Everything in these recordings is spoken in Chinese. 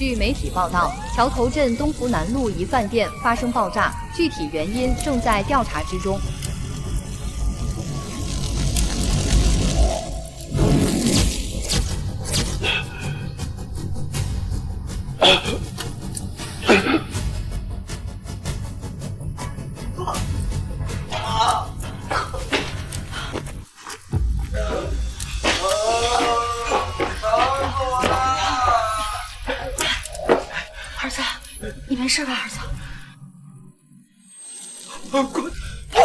据媒体报道，桥头镇东福南路一饭店发生爆炸，具体原因正在调查之中。儿子，你没事吧，儿子？不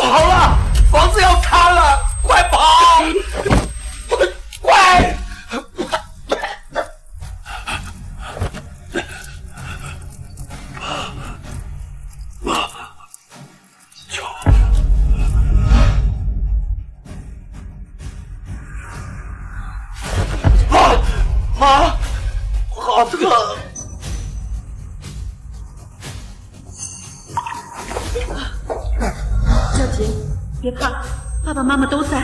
好了，房子要塌了，快跑！快！妈，好疼！小姐，别怕，爸爸妈妈都在。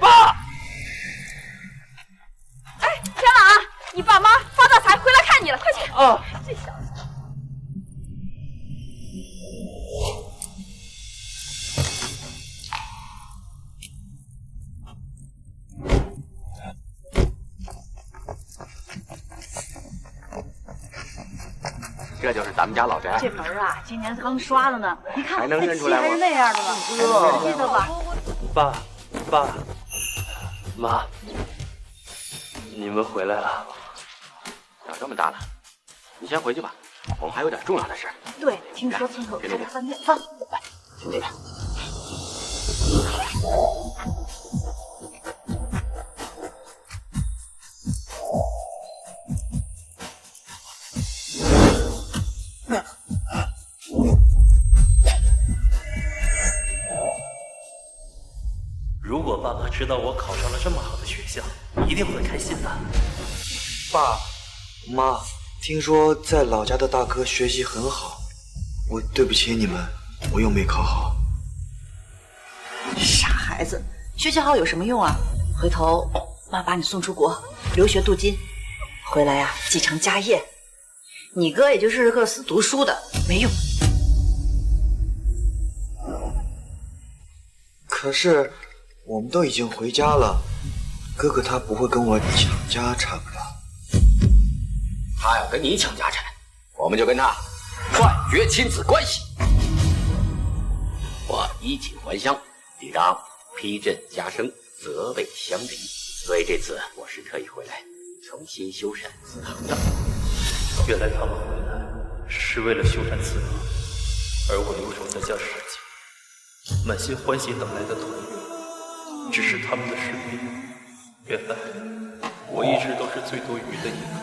爸！哎，天朗啊，你爸妈发大财回来看你了，快去！啊！这小子。这就是咱们家老宅。这门啊，今年刚刷的呢，你看还能认出来吗？还是那样的呢，哥，记得吧？爸，妈，你们回来了。长这么大了，你先回去吧，我们还有点重要的事。对，听说村口开了饭店，走，来，去那边。如果爸爸知道我考上了这么好的学校，一定会开心的。爸妈，听说在老家的大哥学习很好，我对不起你们，我又没考好。傻孩子，学习好有什么用啊？回头妈把你送出国留学镀金，回来呀继承家业。你哥也就是个死读书的，没用。可是我们都已经回家了，哥哥他不会跟我抢家产吧？他要跟你抢家产，我们就跟他断绝亲子关系。我衣锦还乡，理当披赈家声，责备乡邻。所以这次我是特意回来重新修缮祠堂的。原来他们回来是为了修缮祠堂，而我留守在家10几，满心欢喜等来的团圆，只是他们的士兵。原来我一直都是最多余的一个。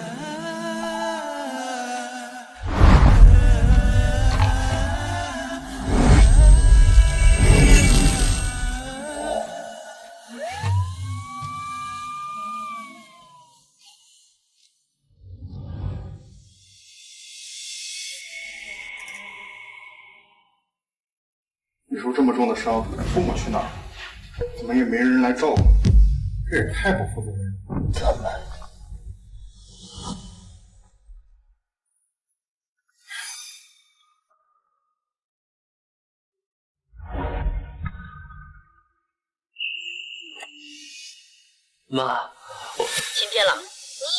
你受这么重的伤，父母去哪儿？怎么也没人来照顾，这也太不负责任了。他们妈，秦天朗，你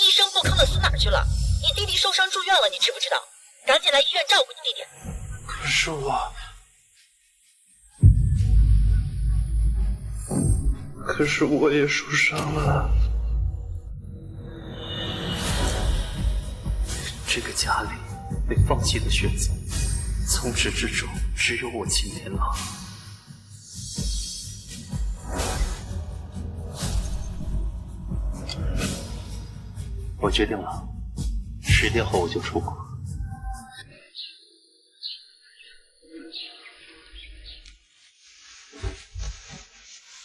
一声不吭的死哪儿去了？你弟弟受伤住院了，你知不知道？赶紧来医院照顾你弟弟。可是我。可是我也受伤了。这个家里被放弃的选择，从始至终只有我秦天朗。我决定了，10天后我就出国。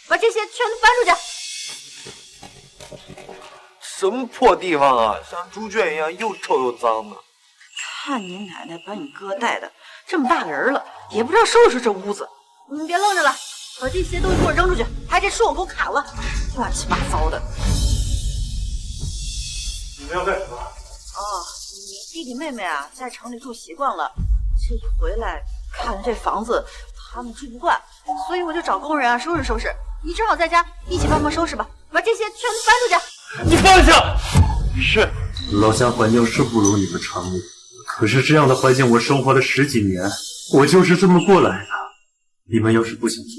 把这些全都搬出去！什么破地方啊，像猪圈一样又臭又脏的。看你奶奶把你哥带的这么大个人了，也不知道收拾这屋子。你们别愣着了，把这些东西给我扔出去，还这树我给我砍了，乱七八糟的。你们要干什么？你弟弟妹妹啊，在城里住习惯了，这一回来看这房子，他们住不惯，所以我就找工人啊收拾收拾。你正好在家，一起帮忙收拾吧，把这些全搬出去。你放下！是，老乡环境是不如你们城里，可是这样的环境我生活了10几年，我就是这么过来的。你们要是不想住，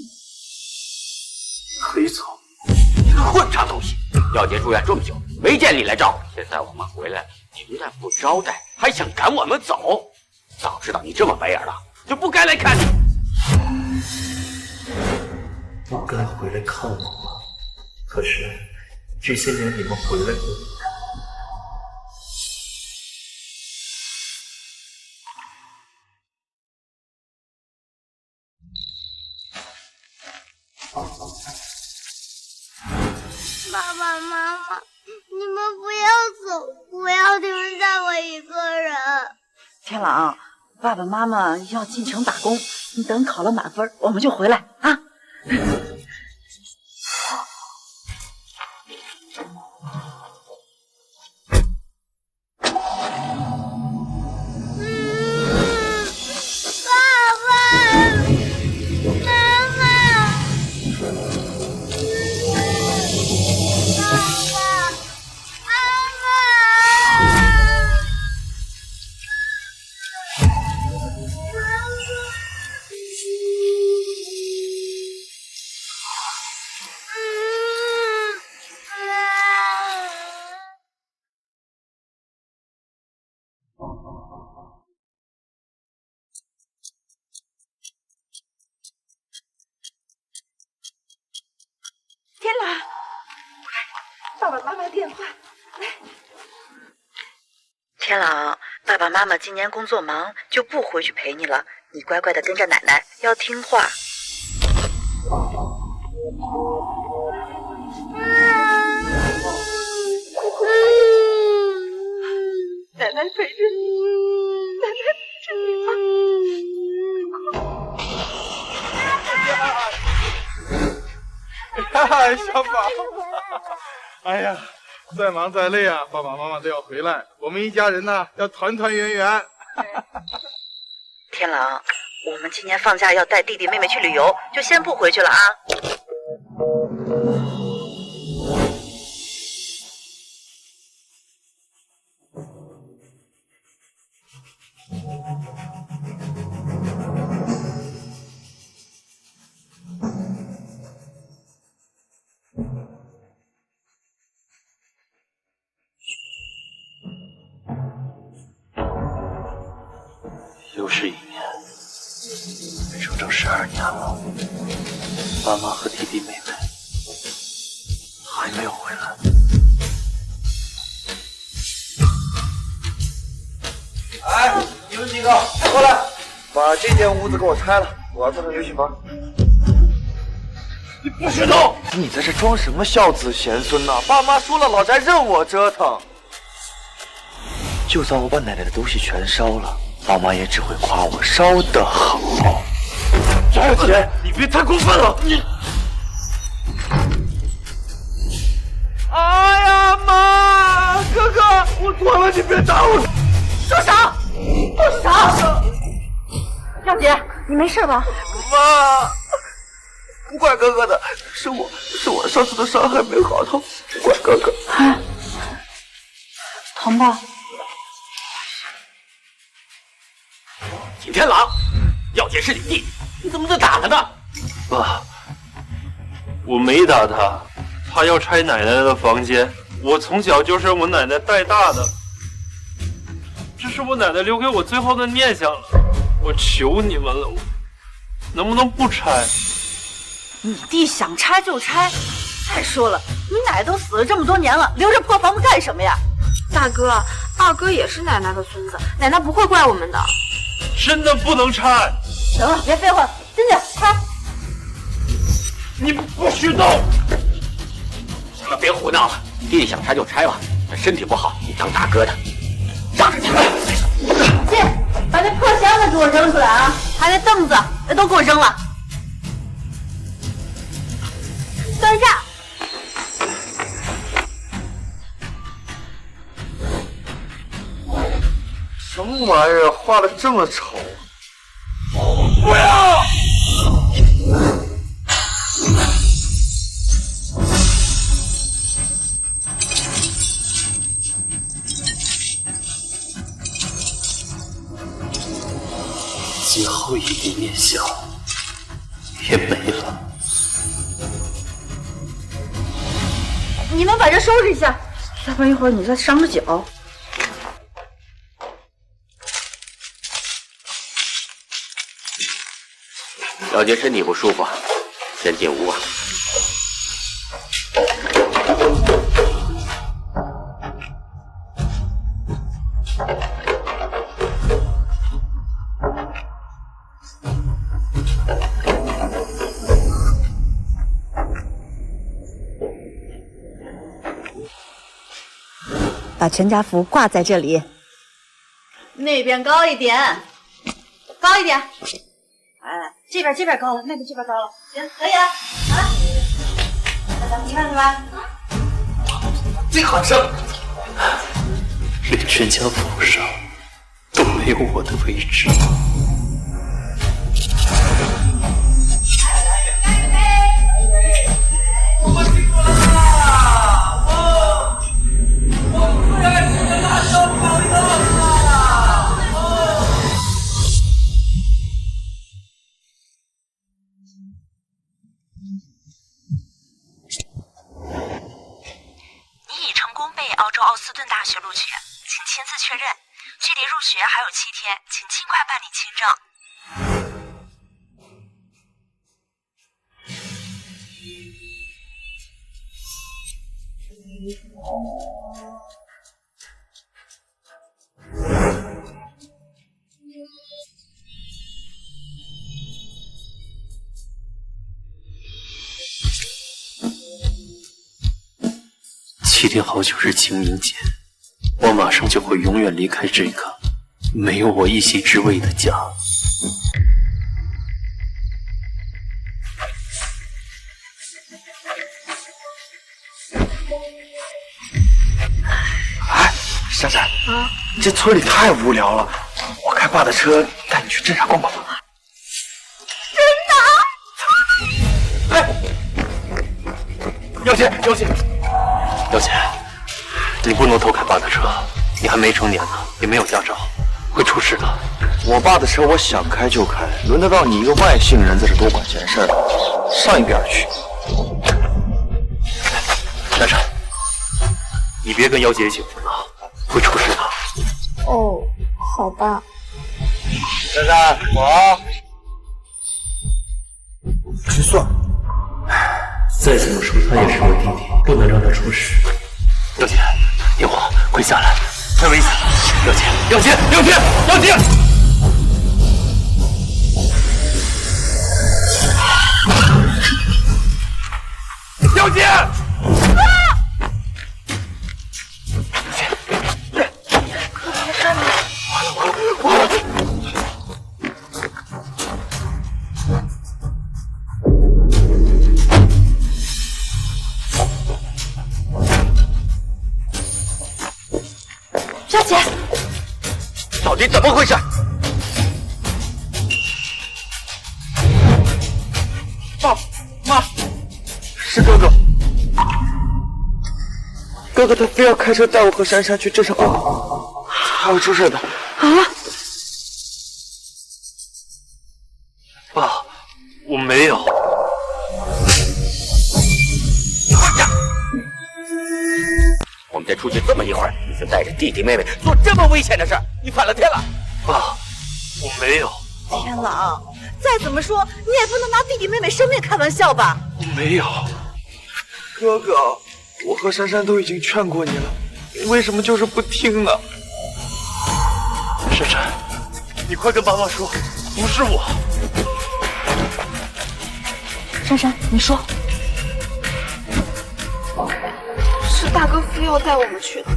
可以走。混账东西！耀杰住院这么久，没见你来照顾，现在我们回来了，你不但不招待，还想赶我们走。早知道你这么白眼狼，就不该来看你。不该回来看我吗？可是这些年你们回来过。爸爸妈妈，你们不要走，不要丢下我一个人。天朗，爸爸妈妈要进城打工，你等考了满分，我们就回来啊。天朗，爸爸妈妈电话，来。天朗，爸爸妈妈今年工作忙，就不回去陪你了。你乖乖的跟着奶奶，要听话。奶奶陪着你，奶奶陪着你啊！小宝，哎呀，再忙再累啊，爸爸妈妈都要回来，我们一家人呢要团团圆圆。天朗，我们今年放假要带弟弟妹妹去旅游，就先不回去了啊。又是1年，整整12年了，妈妈和弟弟妹妹还没有回来。哎，你们几个过来，把这间屋子给我拆了，我要做成游戏房。你不许动！你在这装什么孝子贤孙呢？爸妈说了，老宅任我折腾。就算我把奶奶的东西全烧了，爸妈也只会夸我烧得好。赵姐，你别太过分了！你，哎呀妈！哥哥，我错了，你别打我！住手！住手！耀姐，你没事吧？妈，不怪哥哥的，是我上次的伤还没好，痛，怪哥哥。疼吧？景天朗，耀杰是你弟，你怎么能打他呢？爸，我没打他，他要拆奶奶的房间，我从小就是我奶奶带大的，这是我奶奶留给我最后的念想了，我求你们了，能不能不拆？你弟想拆就拆。再说了，你奶奶都死了这么多年了，留着破房子干什么呀？大哥，二哥也是奶奶的孙子，奶奶不会怪我们的。真的不能拆！行了，别废话，进去拆。你不许动！行了，别胡闹了，弟弟想拆就拆吧，他身体不好，你当大哥的，让着去。进，把那破箱子给我扔出来啊！还那凳子，都给我扔了。等一下。什么玩意儿，画的这么丑？不要！最后一点念想也没了。你们把这收拾一下，要不然一会儿你再伤着脚。小杰身体不舒服，先进屋吧。把全家福挂在这里，那边高一点，高一点。哎，这边高了，那边这边高了，行，可以了，好了，那咱们吃饭去吧。最好吃。连全家福上都没有我的位置。我们辛苦了！我最爱吃的辣椒炒肉了！你已成功被澳洲奥斯顿大学录取，请亲自确认。距离入学还有7天，请尽快办理签证。7天后就是清明节，我马上就会永远离开这个没有我一席之位的家。哎，珊珊啊，这村里太无聊了，我开爸的车带你去镇上逛逛吧。真的？哎，姚姐，姚姐。姚姐，你不能偷开爸的车，你还没成年呢，也没有驾照，会出事的。我爸的车我想开就开，轮得到你一个外姓人在这多管闲事儿？上一边去。珊珊，你别跟姚姐一起玩了，会出事的。哦，好吧。珊珊，我去算。再怎么说他也是我弟弟，不能让他出事。姚姐，电话，快下来，太危险了！姚姐，姚姐，姚姐，姚姐！姚姐！小姐，到底怎么回事？爸妈，是哥哥。哥哥他非要开车带我和珊珊去镇上逛逛，他会出事的。啊！爸，我没有。我们才出去这么一会儿，你就带着弟弟妹妹做这么危险的事儿，你反了天了！爸，我没有。天朗，再怎么说你也不能拿弟弟妹妹生命开玩笑吧？我没有。哥哥，我和珊珊都已经劝过你了，你为什么就是不听呢？珊珊，你快跟妈妈说，不是我。珊珊，你说。是大哥非要带我们去的。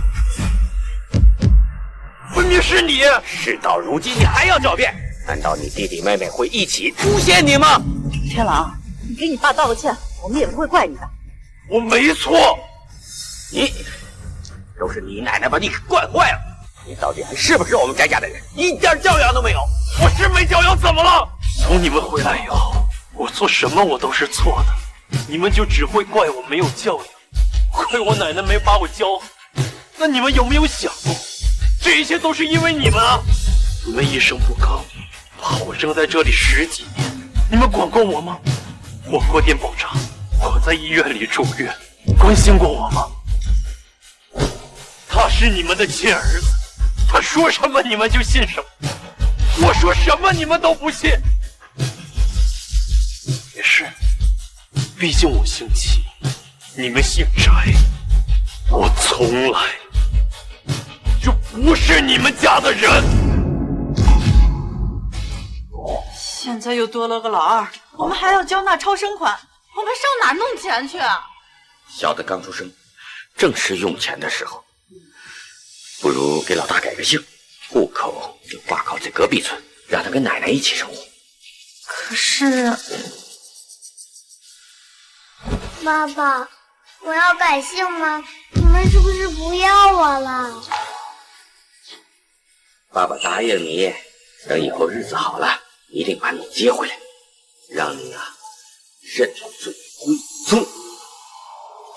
分明是你！事到如今，你还要狡辩？难道你弟弟妹妹会一起诬陷你吗？天狼，你给你爸道个歉，我们也不会怪你的。我没错，都是你奶奶把你给惯坏了。你到底还是不是我们翟家的人？一点教养都没有。我是没教养，怎么了？从你们回来以后，我做什么我都是错的，你们就只会怪我没有教养，怪我奶奶没把我教好。那你们有没有想过，这一切都是因为你们啊！你们一声不吭，把我扔在这里10几年，你们管过我吗？火锅店爆炸，我在医院里住院，关心过我吗？他是你们的亲儿子，他说什么你们就信什么，我说什么你们都不信。也是，毕竟我姓齐，你们姓翟，我从来就不是你们家的人。现在又多了个老二，我们还要交纳超生款，我们上哪弄钱去啊？小的刚出生，正是用钱的时候。不如给老大改个姓，户口就挂靠在隔壁村，让他跟奶奶一起生活。可是，爸爸，我要改姓吗？你们是不是不要我了？爸爸答应你，等以后日子好了，一定把你接回来，让你啊认祖归宗。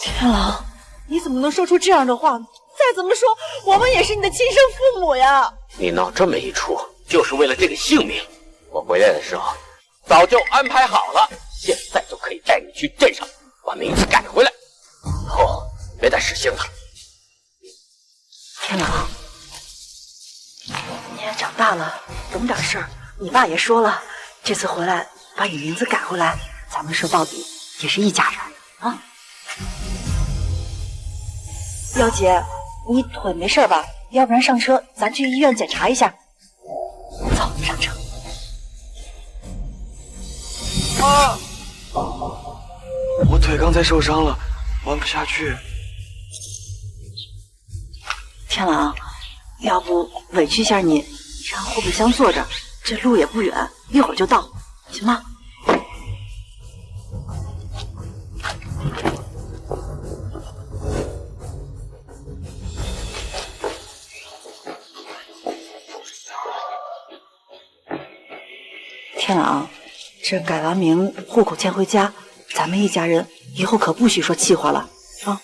天狼，你怎么能说出这样的话呢？再怎么说，我们也是你的亲生父母呀！你闹这么一出，就是为了这个性命。我回来的时候早就安排好了，现在就可以带你去镇上把名字改回来，以后别再使性子了。天狼，你也长大了，懂点事儿。你爸也说了，这次回来把你名字改回来，咱们说到底也是一家人啊。幺姐，你腿没事吧？要不然上车，咱去医院检查一下。走，上车。啊！我腿刚才受伤了，弯不下去。天狼，要不委屈一下你，上后备箱坐着，这路也不远，一会儿就到，行吗？天狼，这改完名，户口迁回家，咱们一家人以后可不许说气话了啊！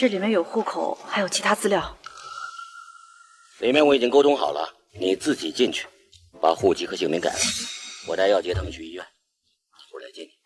这里面有户口，还有其他资料。里面我已经沟通好了，你自己进去，把户籍和姓名改了。我带药杰他们去医院，我来接你。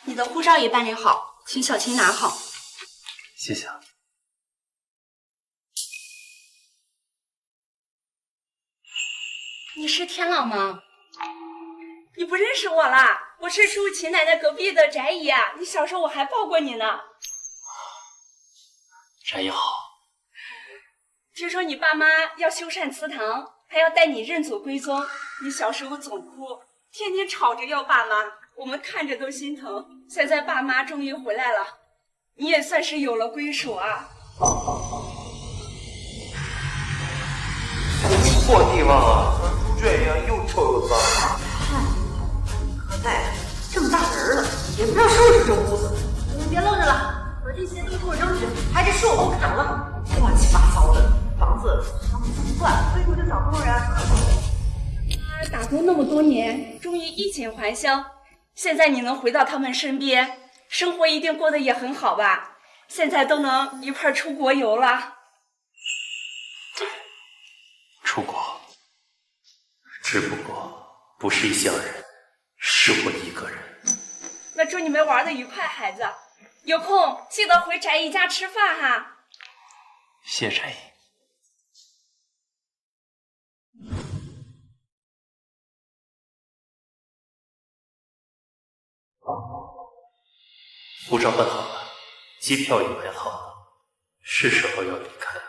你的护照也办理好，请小青拿好。谢谢啊。你是天朗吗？你不认识我啦？我是舒淇奶奶隔壁的翟姨啊，你小时候我还抱过你呢。翟姨好。听说你爸妈要修缮祠堂，还要带你认祖归宗，你小时候总哭，天天吵着要爸妈，我们看着都心疼。现在爸妈终于回来了，你也算是有了归属啊。破地方啊，像猪圈一样又臭又脏。何太太这么大人了，也不知道收拾这屋子。你们别愣着了，把这些都给我扔去，还是树我砍了，乱七八糟的房子他们不惯，所以我就找工人。打工那么多年，终于衣锦还乡。现在你能回到他们身边，生活一定过得也很好吧？现在都能一块出国游了。出国，只不过不是一家人，是我一个人。那祝你们玩得愉快，孩子。有空记得回翟姨家吃饭哈。谢翟姨。护照办好了，机票也买好了，是时候要离开了。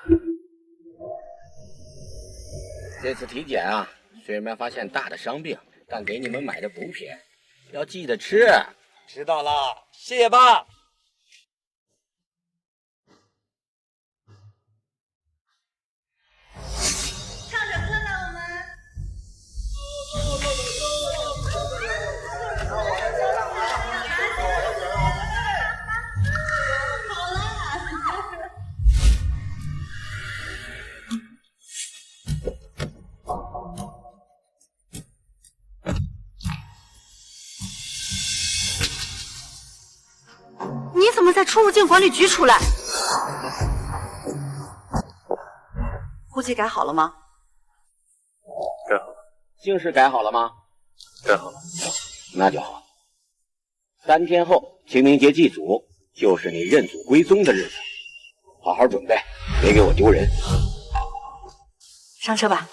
这次体检啊，虽然发现大的伤病，但给你们买的补品要记得吃。知道了，谢谢爸。唱着歌呢，我们。你怎么在出入境管理局出来？户籍改好了吗？改好了。姓氏改好了吗？改好了。那就好。3天后清明节祭祖，就是你认祖归宗的日子，好好准备，别给我丢人。上车吧。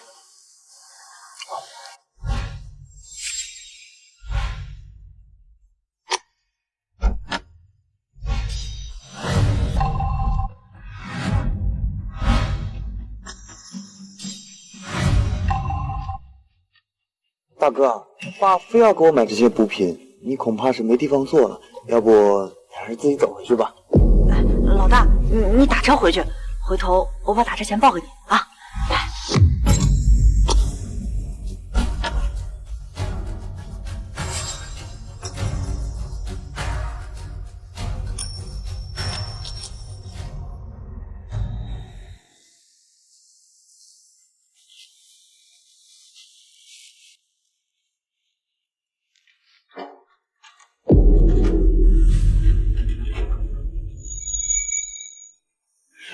大哥，爸非要给我买这些补品，你恐怕是没地方坐了，要不你还是自己走回去吧。老大，你打车回去，回头我把打车钱报给你啊。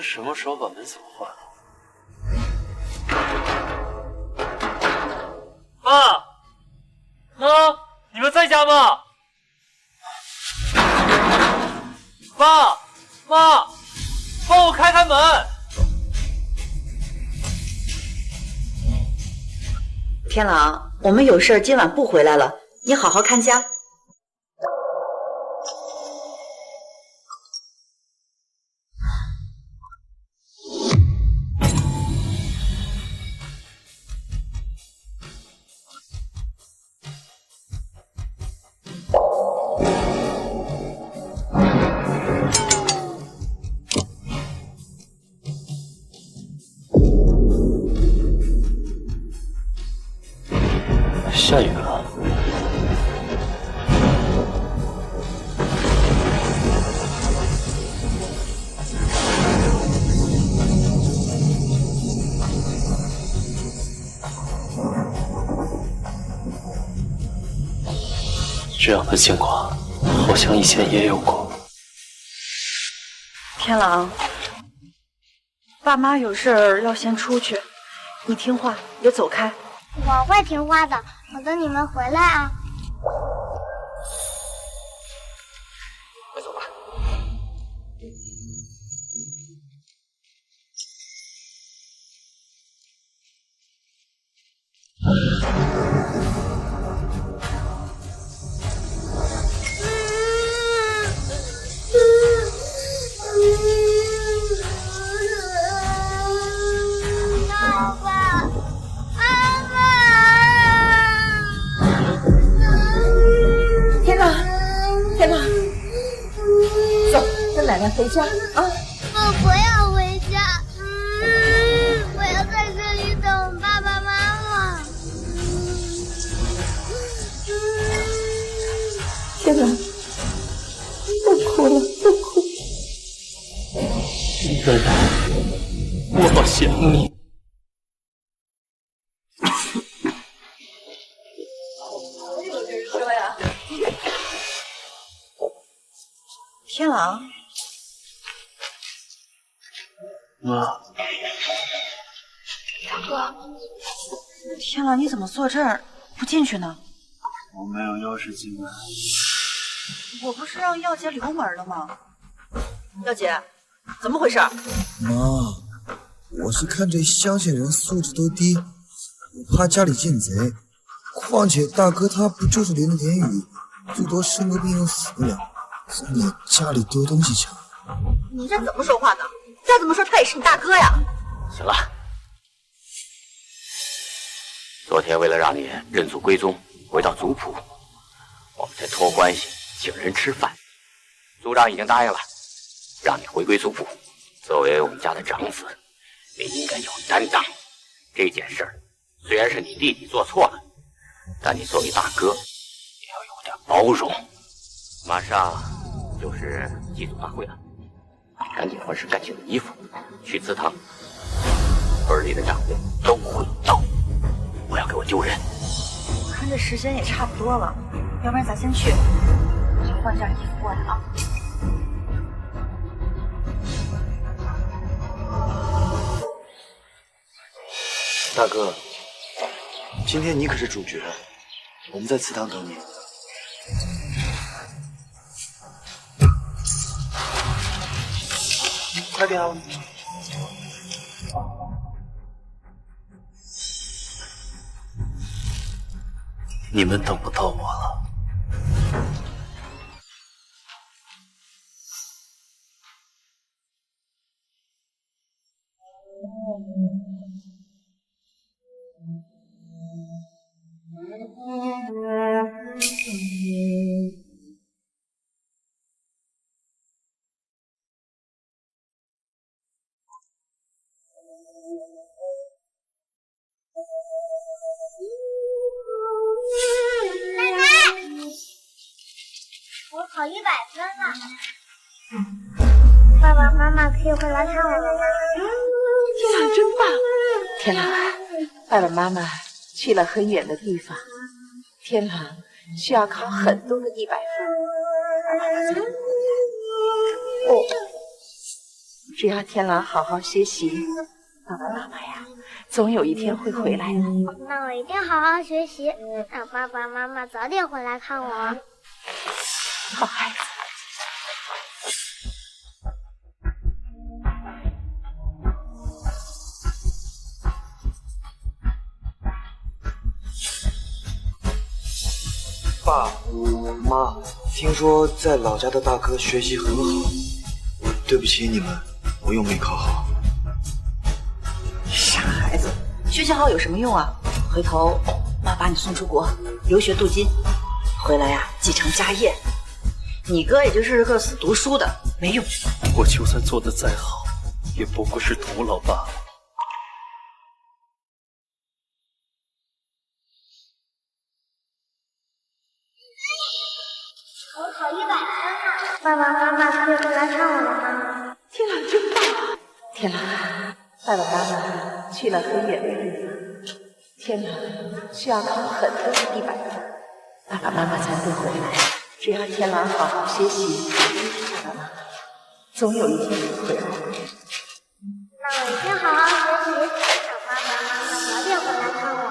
什么时候把门锁换了？妈，你们在家吗？妈，帮我开开门！天狼，我们有事儿今晚不回来了，你好好看家。下雨了。这样的情况好像以前也有过。天狼，爸妈有事儿要先出去，你听话，别走开。我会听话的，我等你们回来啊。快走吧。爸爸，妈妈。跟奶奶回家啊！我不要回家，我要在这里等爸爸妈妈。天哪，不哭了，不哭。冉冉，我好想你。天狼，妈，大哥，天狼，你怎么坐这儿不进去呢？我没有钥匙进来。我不是让耀姐留门了吗？耀姐，怎么回事？妈，我是看这乡下人素质都低，我怕家里进贼。况且大哥他不就是淋了点雨，最多生个病又死不了，怎么家里丢东西抢？你这怎么说话呢？再怎么说他也是你大哥呀。行了，昨天为了让你认祖归宗，回到族谱，我们才托关系请人吃饭。族长已经答应了，让你回归族谱。作为我们家的长子，你应该有担当。这件事儿虽然是你弟弟做错了，但你作为大哥也要有点包容。马上就是祭祖大会了，赶紧换身干净的衣服，去祠堂。村里的长辈都会到，不要给我丢人。我看这时间也差不多了，要不然咱先去，去换件衣服过来啊。大哥，今天你可是主角，我们在祠堂等你。快点啊！你们等不到我了。奶奶，我考100分了。爸爸妈妈可以回来看我了吗？天狼真棒！天狼，爸爸妈妈去了很远的地方，天狼需要考很多个100分。哦，只要天狼好好学习，爸爸妈妈呀，总有一天会回来的。那我一定好好学习，让爸爸妈妈早点回来看我。好孩子。爸妈，听说在老家的大哥学习很好，对不起你们，我又没考好。傻孩子，学习好有什么用啊？回头妈把你送出国留学镀金，回来呀继承家业。你哥也就是个死读书的，没用。我就算做得再好，也不过是徒劳罢了。我考100分了，爸爸妈妈可以回来看我了吗？天狼真棒！天狼，爸爸妈妈去了很远的地方，天狼需要考很多个100分，爸爸妈妈才会回来。只要天狼好好学习，爸爸妈妈总有一天会回来。那我一定好好学习，让爸爸妈妈早点回来看我。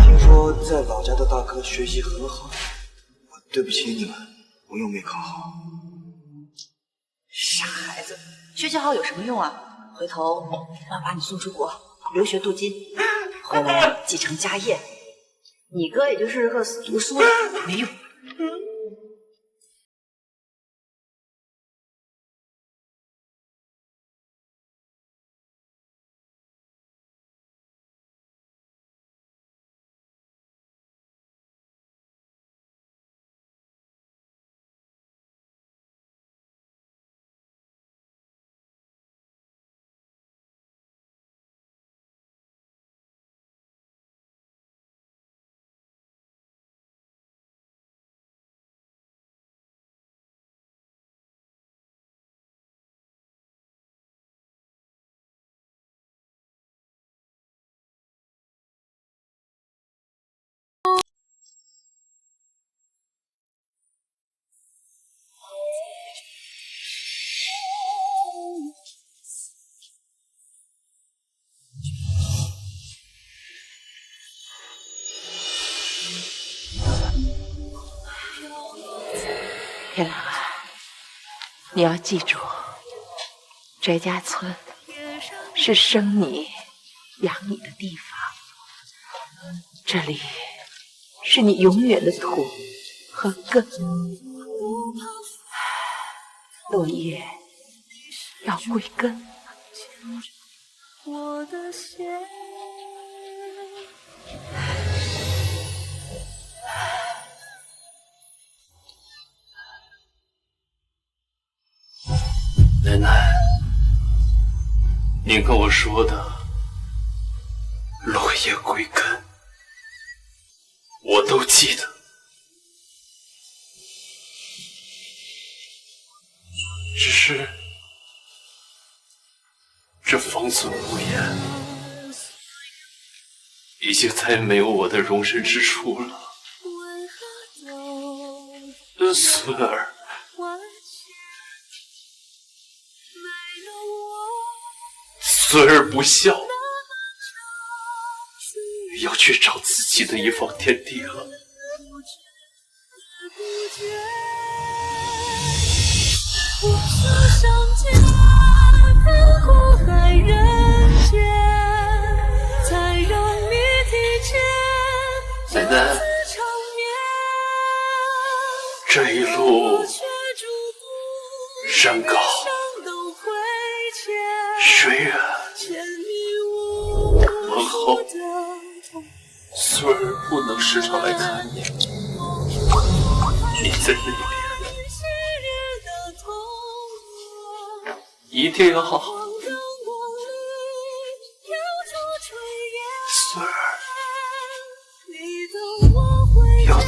听说在老家的大哥学习很好，对不起你们，我又没考好。傻孩子，学习好有什么用啊？回头妈把你送出国留学镀金，回来继承家业。你哥也就是个死读书的，没用。天狼啊，你要记住，翟家村是生你、养你的地方，这里是你永远的土和根。落叶要归根。我的心。奶奶，您跟我说的落叶归根，我都记得。只是这方寸无言，已经再也没有我的容身之处了。孙儿。孙儿不孝，要去找自己的一方天地了。我思上天，苦海人间，才让你提前奶奶，这一路山高水远，往后孙儿不能时常来看你，你在那边一定要好好。孙儿要走。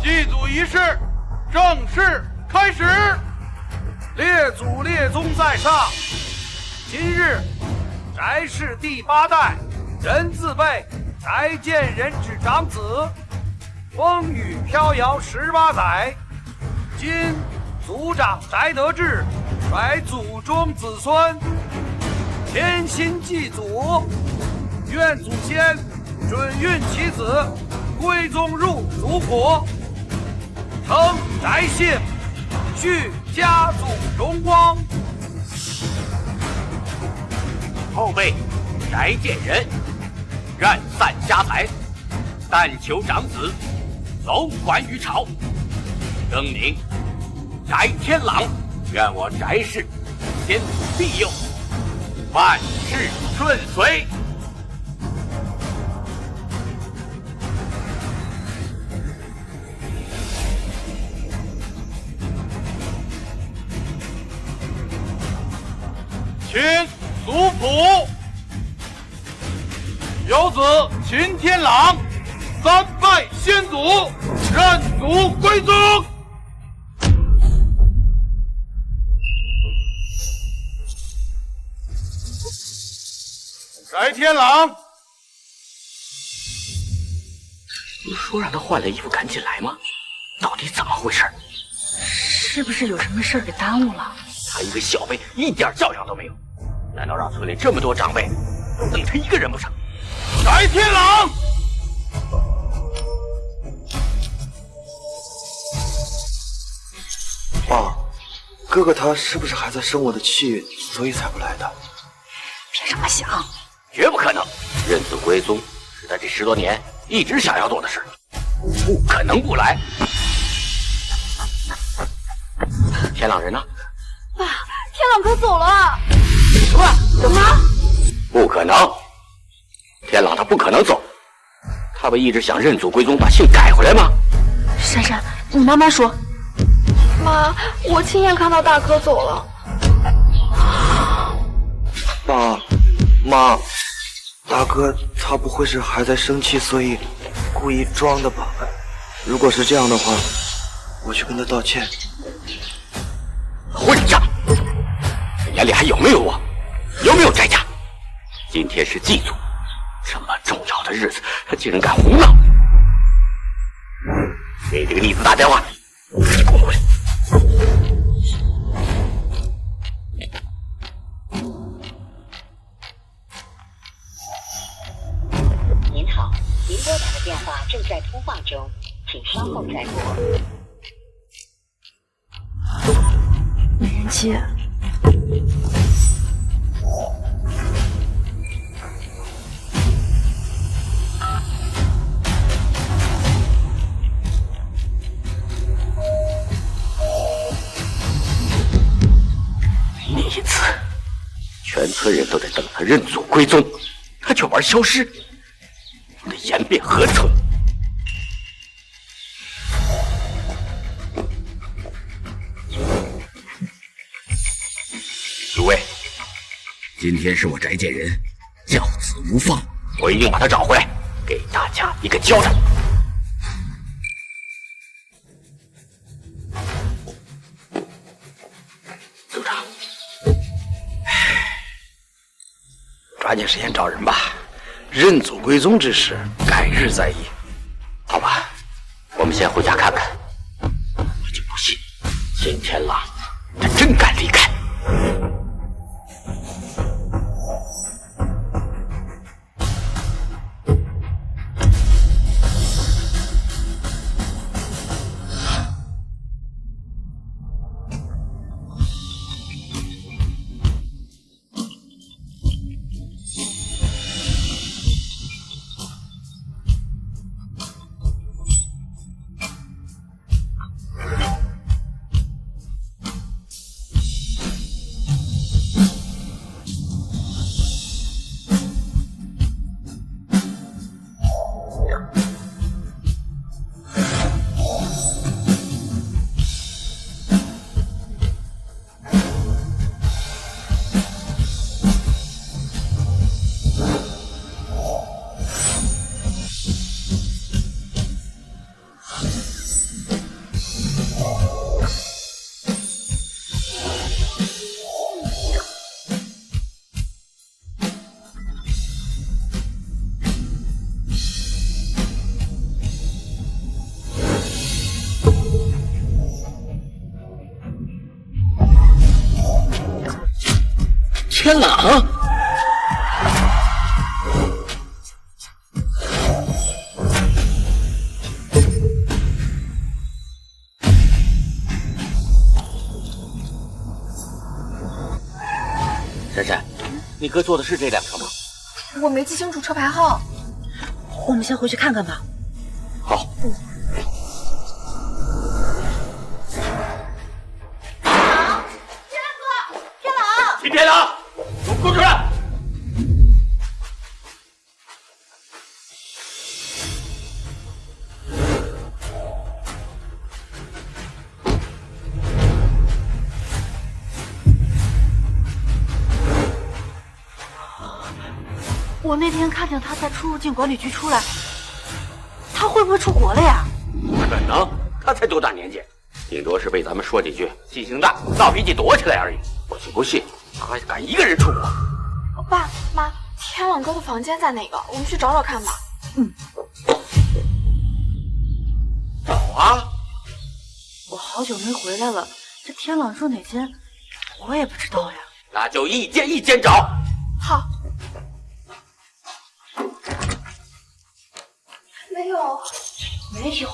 祭祖仪式正式开始。列祖列宗在上，今日翟氏第8代人字辈翟建仁之长子，风雨飘摇18载，今族长翟德志率祖宗子孙潜心祭祖，愿祖先准孕其子，归宗入族谱，承翟姓，续家族荣光。后辈翟建仁愿散家财，但求长子总管于朝。更名翟天朗，愿我翟氏先祖庇佑，万事顺遂。秦族谱，有子秦天朗3拜先祖，认祖归宗。翟天朗，不是说让他换了衣服赶紧来吗？到底怎么回事？是不是有什么事儿给耽误了？他一个小辈一点教养都没有，难道让村里这么多长辈都等他一个人不成？翟天朗，哥哥他是不是还在生我的气，所以才不来的？别这么想，绝不可能。认祖归宗是他这10多年一直想要做的事，不可能不来。天朗人呢？爸，天朗哥走了。什么？不可能！天朗他不可能走，他不一直想认祖归宗，把姓改回来吗？珊珊，你慢慢说。妈，我亲眼看到大哥走了。爸妈，大哥他不会是还在生气，所以故意装的吧？如果是这样的话，我去跟他道歉。混账！你眼里还有没有我？有没有翟家？今天是祭祖，这么重要的日子，他竟然敢胡闹！给这个逆子打电话，你滚回来！您好，您拨打的电话正在通话中，请稍后再拨。没人接。逆子，全村人都在等他认祖归宗，他却玩消失，我的颜面何存？诸位，今天是我翟家人教子无方，我一定把他找回来，给大家一个交代。组长，抓紧时间找人吧，认祖归宗之事，改日再议。好吧，我们先回家看看。我就不信金天狼他真敢离开。天朗，珊珊，你哥坐的是这辆车吗？我没记清楚车牌号。我们先回去看看吧。好。秦天朗，给我滚出来！我那天看见他在出入境管理局出来，他会不会出国了呀？不可能，他才多大年纪，顶多是被咱们说几句，记性大，闹脾气躲起来而已。我就不信他还敢一个人出国。爸妈，天朗哥的房间在哪个？我们去找找看吧。找啊！我好久没回来了，这天朗住哪间，我也不知道呀。那就一间一间找。好。没有，没有。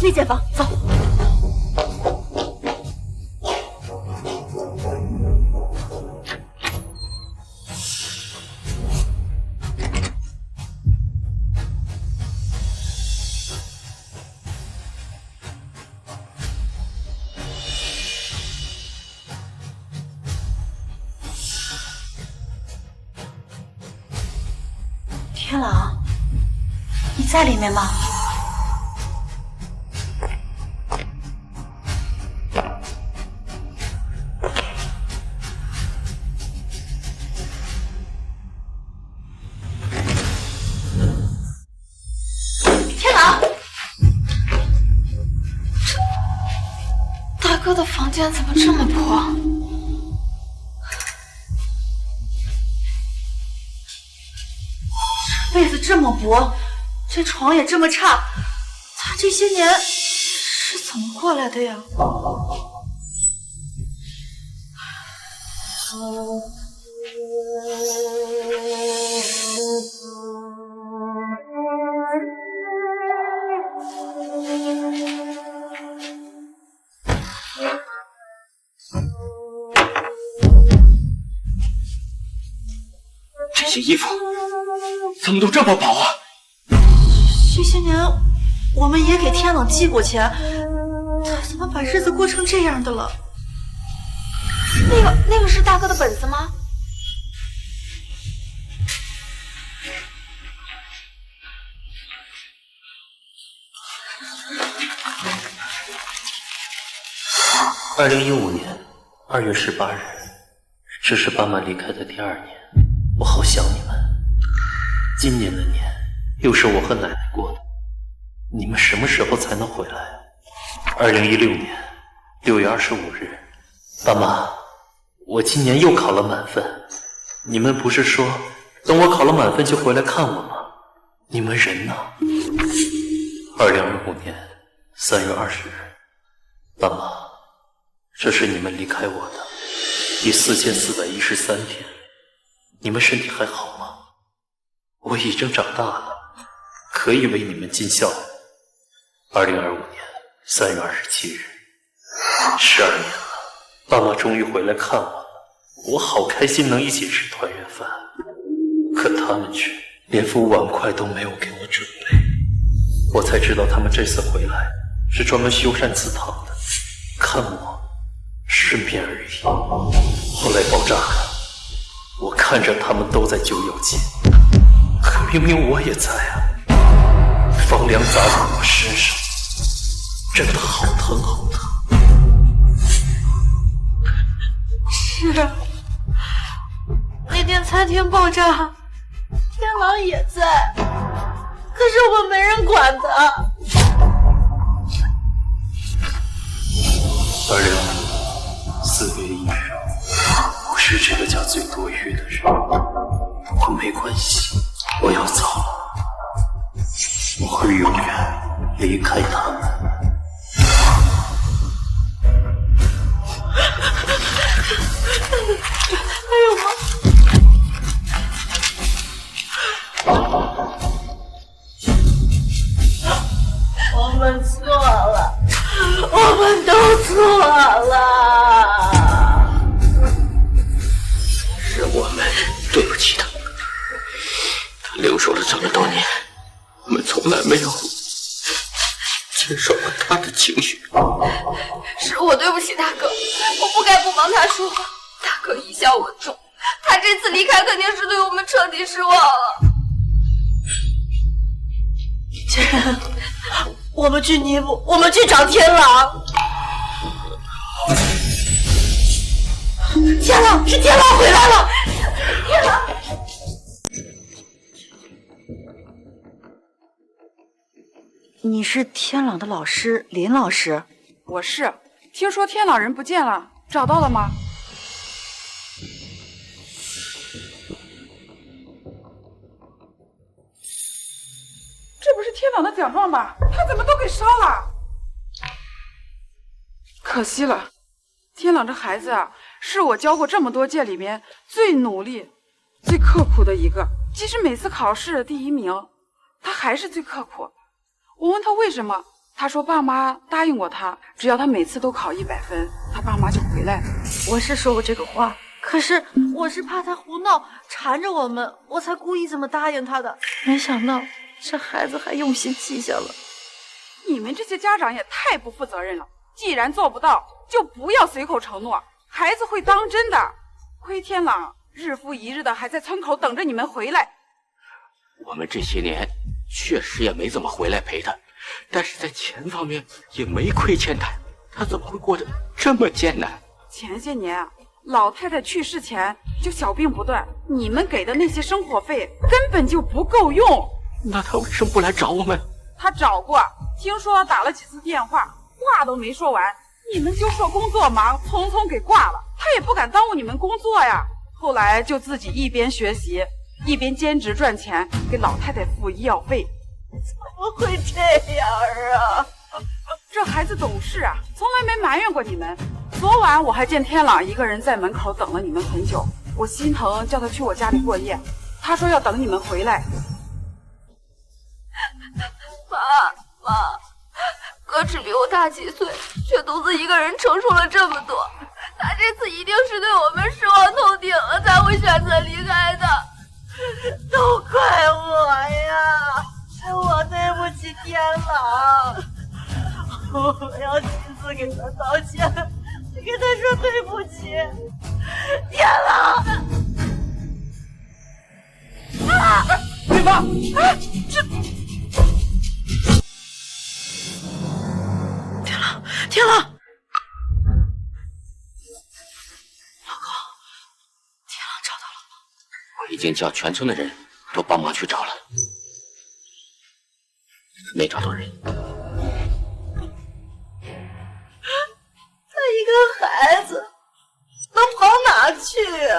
那间房，走。天狼，你在里面吗？天狼，大哥的房间怎么这么破？被子这么薄，这床也这么差，他这些年是怎么过来的呀？这些衣服怎么都这么薄啊？这些年我们也给天冷寄过钱，他怎么把日子过成这样的了？那个是大哥的本子吗？2015年2月18日，这是爸妈离开的第2年，我好想你们。今年的年又是我和奶奶过的，你们什么时候才能回来？2016年6月25日，爸妈，我今年又考了满分，你们不是说等我考了满分就回来看我吗？你们人呢？2025年3月20日，爸妈，这是你们离开我的第4413天，你们身体还好吗？我已经长大了，可以为你们尽孝。2025年3月27日，12年了，爸妈终于回来看我了，我好开心能一起吃团圆饭，可他们却连副碗筷都没有给我准备。我才知道他们这次回来是专门修缮祠堂的，看我顺便而已。后来爆炸了，我看着他们都在揪要钱，可明明我也在啊！房梁砸在我身上，真的好疼好疼。是啊，那天餐厅爆炸，天狼也在，可是我们没人管他。2025年4月1日，我是这个家最多余的人，不过没关系，我要走了，我会永远离开他们。还有吗？我们错了，我们都错了，是我们对不起他。他留守了这么多年，我们从来没有接受过他的情绪。是我对不起大哥，我不该不帮他说话。大哥一向稳重，他这次离开肯定是对我们彻底失望了。既然我们去尼泊，我们去找天狼。天狼，是天狼回来了！天狼，你是天狼的老师林老师？我是。听说天狼人不见了，找到了吗？这不是天狼的奖状吧？他怎么都给烧了？可惜了，天狼这孩子啊，是我教过这么多届里面最努力、最刻苦的一个。即使每次考试第1名，他还是最刻苦。我问他为什么，他说爸妈答应过他，只要他每次都考100分，他爸妈就回来了。我是说过这个话，可是我是怕他胡闹缠着我们，我才故意这么答应他的。没想到这孩子还用心记下了。你们这些家长也太不负责任了，既然做不到，就不要随口承诺，孩子会当真的。亏天狼日复一日的还在村口等着你们回来。我们这些年确实也没怎么回来陪他，但是在钱方面也没亏欠他，他怎么会过得这么艰难？前些年啊，老太太去世前就小病不断，你们给的那些生活费根本就不够用。那他为什么不来找我们？他找过，听说打了几次电话，话都没说完，你们就说工作忙，匆匆给挂了。他也不敢耽误你们工作呀。后来就自己一边学习一边兼职赚钱，给老太太付医药费。怎么会这样啊？这孩子懂事啊，从来没埋怨过你们。昨晚我还见天朗一个人在门口等了你们很久，我心疼，叫他去我家里过夜。他说要等你们回来。妈，哥只比我大几岁，却独自一个人承受了这么多。他这次一定是对我们失望透顶了，才会选择离开的。都怪我呀！我对不起天朗，我要亲自给他道歉，跟他说对不起。天朗，对方，天朗，我已经叫全村的人都帮忙去找了，没找到人。他一个孩子能跑哪去啊？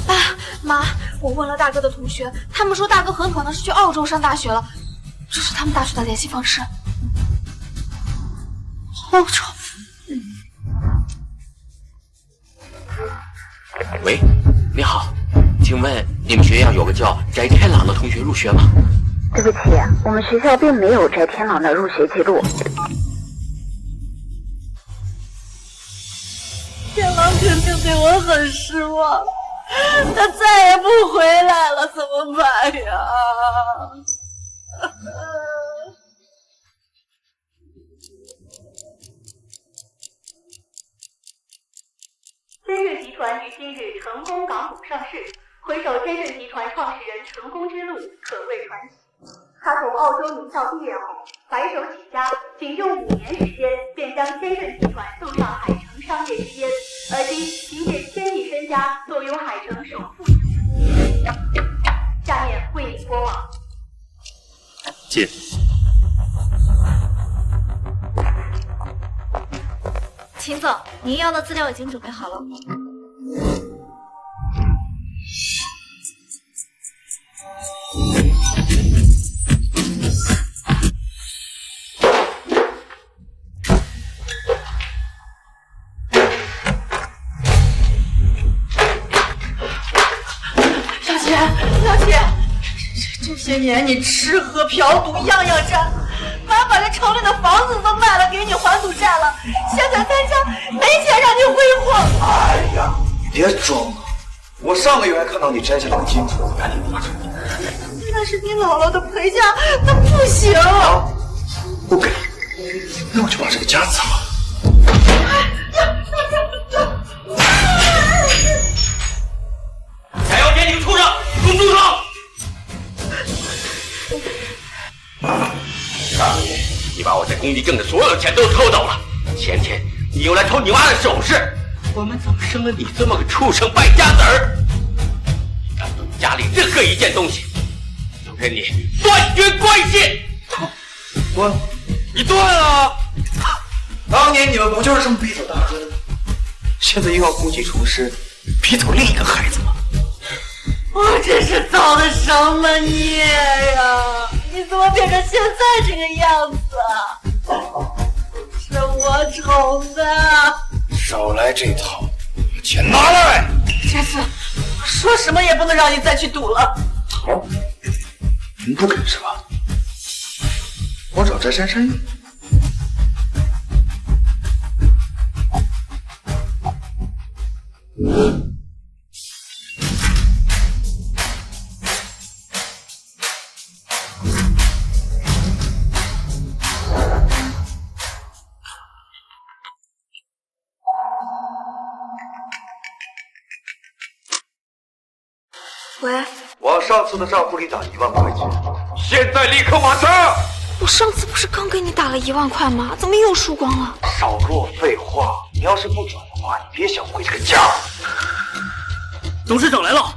爸妈，我问了大哥的同学，他们说大哥很可能是去澳洲上大学了，这是他们大学的联系方式。澳洲。喂，你好，请问你们学校有个叫翟天朗的同学入学吗？对不起，我们学校并没有翟天朗的入学记录。天朗肯定对我很失望，他再也不回来了，怎么办呀？天顺集团于今日成功港股上市，回首天顺集团创始人成功之路可谓传奇。他从澳洲名校毕业后，白手起家，仅用5年时间便将天顺集团送上海城商业之巅，而今凭借1000亿身家，坐拥海城首富之位。下面为您播报。进。秦总，您要的资料已经准备好了。小姐，这些年你吃喝嫖赌样样沾，妈把这城里的房子都卖了给你还赌债了，现在在家没钱让你挥霍。哎呀，你别装了，我上个月还看到你摘下来的金子，赶紧拿出来。那是你姥姥的陪嫁，那不行。不给，那我就把这个家砸了。还要点你个畜生，给我住手！上个月你把我在工地挣的所有钱都偷走了，前天你又来偷你妈的首饰，我们怎么生了你这么个畜生败家子儿？你敢动家里任何一件东西，就跟你断绝关系！断？你断了？当年你们不就是这么逼走大哥的吗？现在又要故技重施，逼走另一个孩子吗？我这是造的什么孽呀！你怎么变成现在这个样子啊？是我宠的。少来这套，把钱拿来！这次说什么也不能让你再去赌了。好，您不肯是吧？我找翟珊珊用。喂，往上次的账户里打1万块钱，现在立刻马上！我上次不是刚给你打了1万块吗？怎么又输光了？少跟我废话！你要是不转的话，你别想回这个家。董事长来了。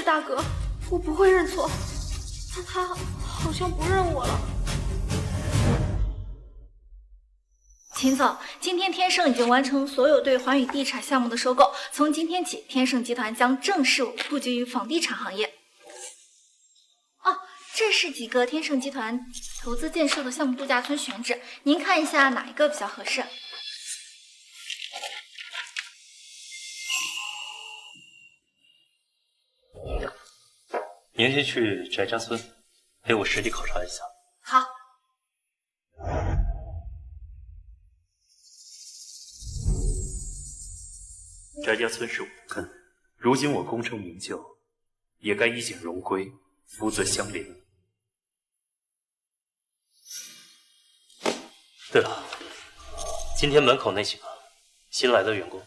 大哥，我不会认错，但他好像不认我了。秦总，今天天盛已经完成所有对环宇地产项目的收购，从今天起，天盛集团将正式布局于房地产行业。哦，这是几个天盛集团投资建设的项目度假村选址，您看一下哪一个比较合适？您先去翟家村，陪我实地考察一下。好。翟家村是我的根，如今我功成名就，也该衣锦荣归，福泽相邻。对了，今天门口那几个新来的员工。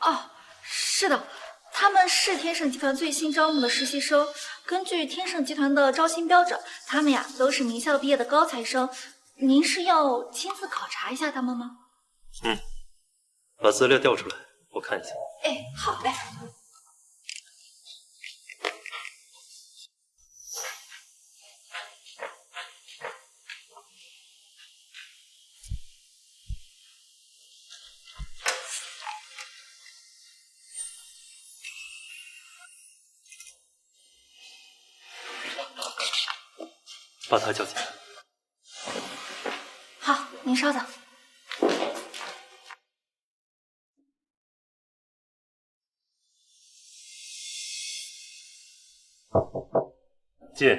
哦，是的。他们是天盛集团最新招募的实习生，根据天盛集团的招新标准，他们呀都是名校毕业的高材生。您是要亲自考察一下他们吗？把资料调出来，我看一下。哎，好嘞。把他叫进来。好，您稍等。进。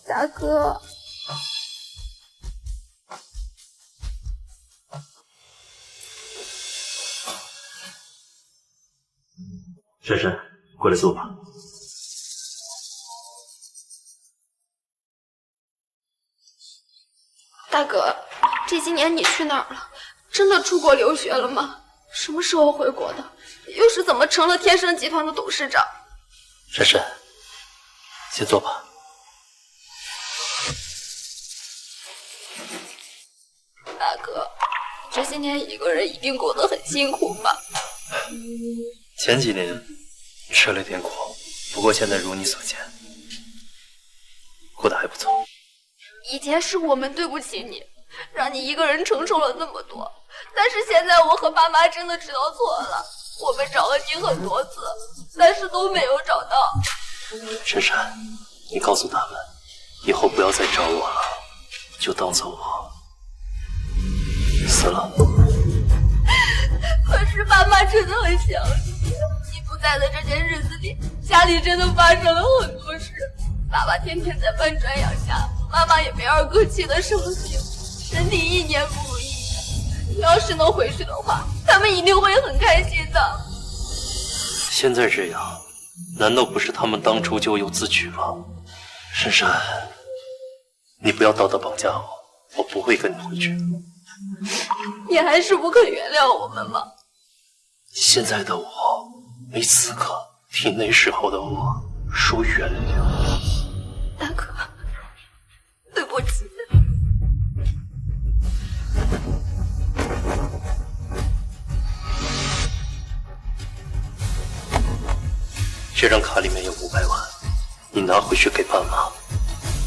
大哥。珊珊，过来坐吧。大哥，这几年你去哪儿了？真的出国留学了吗？什么时候回国的？又是怎么成了天盛集团的董事长？珊珊，先坐吧。大哥，这些年一个人一定过得很辛苦吧？前几年吃了点苦，不过现在如你所见，过得还不错。以前是我们对不起你，让你一个人承受了那么多，但是现在我和爸妈真的知道错了，我们找了你很多次，但是都没有找到。珊珊，你告诉他们，以后不要再找我了，就当做我死了。可是爸妈真的很想你，你不在的这些日子里，家里真的发生了很多事。爸爸天天在搬砖养家，妈妈也没二哥气的生病，身体一年不如一年。你要是能回去的话，他们一定会很开心的。现在这样，难道不是他们当初就有自觉吗？珊珊，你不要道德绑架我，我不会跟你回去。你还是不肯原谅我们吗？现在的我没资格替那时候的我说原谅。大哥，对不起。这张卡里面有500万，你拿回去给爸妈，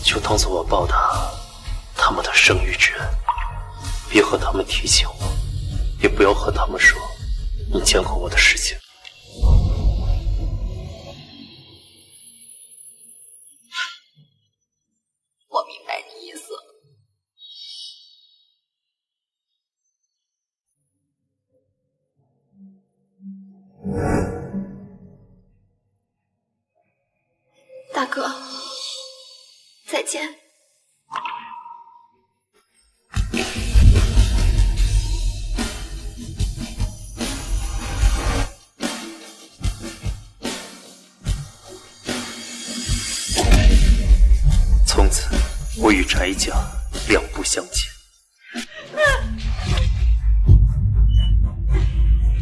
就当做我报答他们的生育之恩。别和他们提起我，也不要和他们说你见过我的事情。我明白你意思。大哥，再见。从此，我与翟家两不相欠。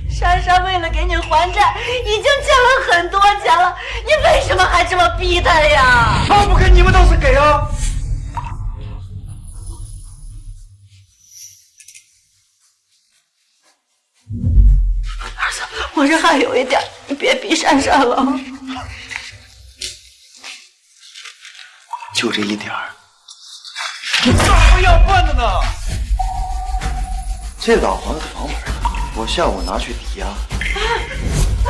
珊珊为了给你还债，已经欠了很多钱了，你为什么还这么逼他呀？他不给你们倒是给啊！儿子，我这还有一点，你别逼珊珊了。就这一点儿，你干什么要饭的呢？这老房子的房本，我下午拿去抵押。不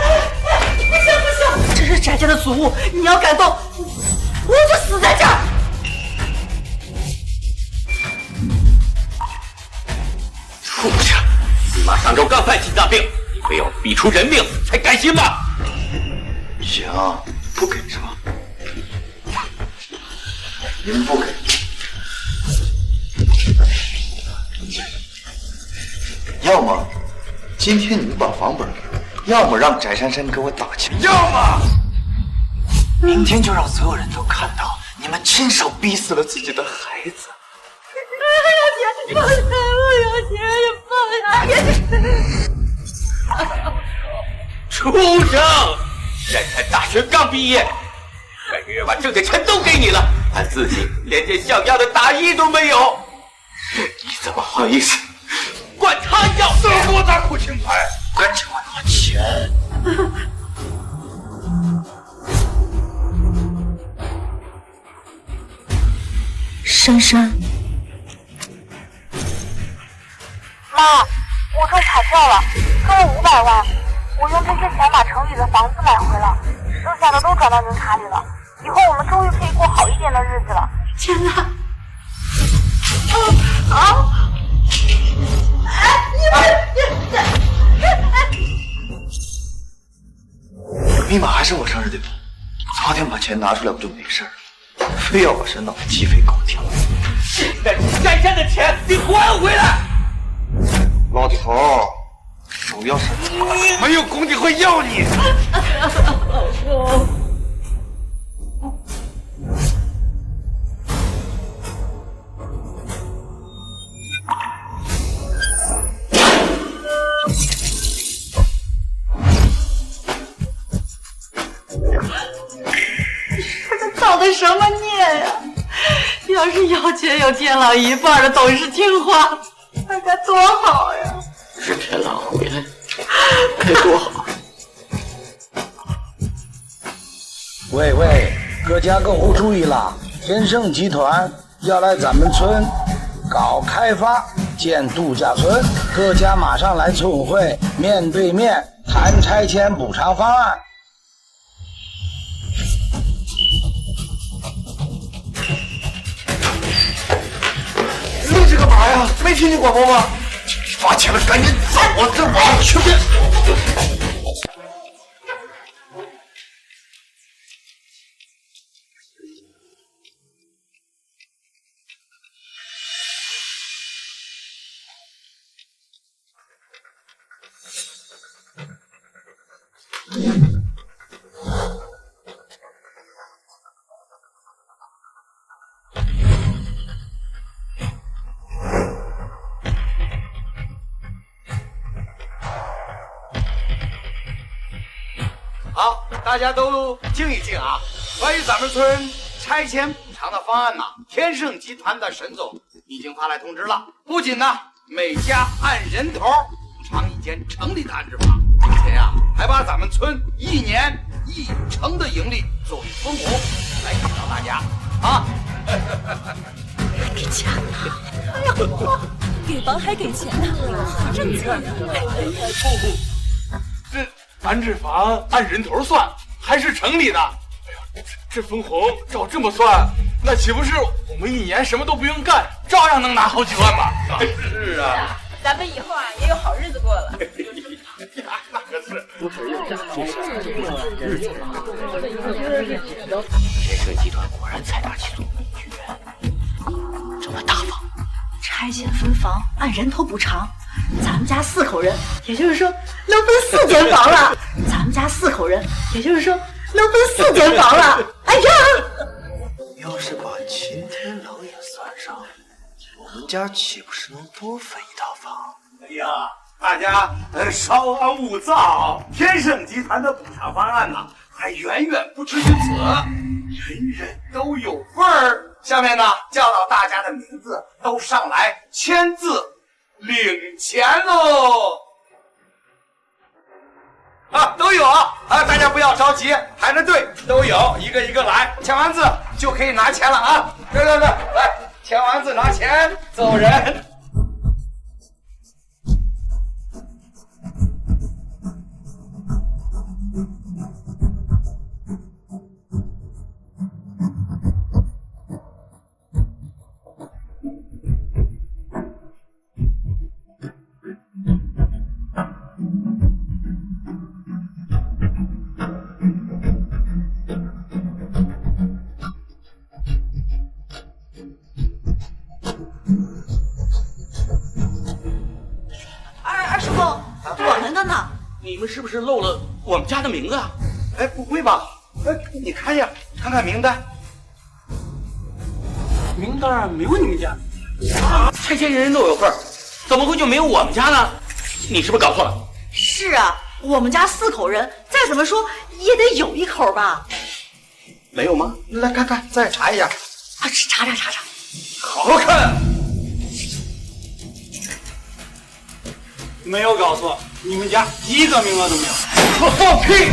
行，这是翟家的祖物，你要敢动，我就死在这儿。畜生！你妈上周刚犯心脏病，你非要逼出人命才甘心吗？行，不给是吧？你们不给，要么今天你们把房本给我，要么让翟珊珊给我打钱，要么明天就让所有人都看到你们亲手逼死了自己的孩子。我要钱，我要钱，放下！畜生！人才大学刚毕业，本月把挣的钱都给你了，俺自己连件像样的大衣都没有，你怎么好意思管他要钱？给我打苦情牌，跟着我拿钱。珊珊，妈，我中彩票了，中了500万，我用这些钱把城里的房子买回了，剩下的都转到您卡里了。以后我们终于可以过好一点的日子了。天哪！好！密码还是我生日对吧？早点把钱拿出来不就没事了？非要把事闹得鸡飞狗跳。那珊珊的钱你还回来！老头，主要是没有工地会要你。老公。造的什么孽呀！要是姚姐有天朗一半的懂事听话，那该多好呀！是天朗回来，该多好！喂，各家各户注意啦！天盛集团要来咱们村搞开发，建度假村，各家马上来村会，面对面谈拆迁补偿方案。愣着干嘛呀？没听见广播吗？发钱了，赶紧走！我这网去变。好，大家都静一静啊！关于咱们村拆迁补偿的方案呢，天盛集团的沈总已经发来通知了。不仅呢，每家按人头补偿1间城里的安置房，而且呀，还把咱们村1年1成的盈利作为分红来给到大家啊！给钱了！哎呀！给房还给钱呢，好政策呀！这安置房按人头算，还是城里的。哎呀，这分红照这么算，那岂不是我们1年什么都不用干，照样能拿好几万吧？是啊，咱们以后啊也有好日子过了。那可是。天盛集团果然财大气粗，居然这么大方。拆迁分房按人头补偿，咱们家4口人，也就是说能分4间房了。咱们家4口人，也就是说能分4间房了。哎呀！要是把秦天冷也算上，我们家岂不是能多分一套房？哎呀，大家稍安勿躁，天盛集团的补偿方案呢，还远远不止于此，人人都有份儿。下面呢，叫到大家的名字，都上来签字领钱喽！啊，都有啊！大家不要着急，排着队，都有，一个一个来，签完字就可以拿钱了啊！对，来，签完字拿钱，走人。二叔公，我们的呢？你们是不是漏了我们家的名字啊？哎，不会吧？你看呀，看看名单，名单没有你们家。拆迁人人都有份儿，怎么会就没有我们家呢？你是不是搞错了？是啊，我们家4口人，再怎么说也得有1口吧？没有吗？来看看，再查一下。啊，查。好好看。没有搞错，你们家1个名额都没有。放屁！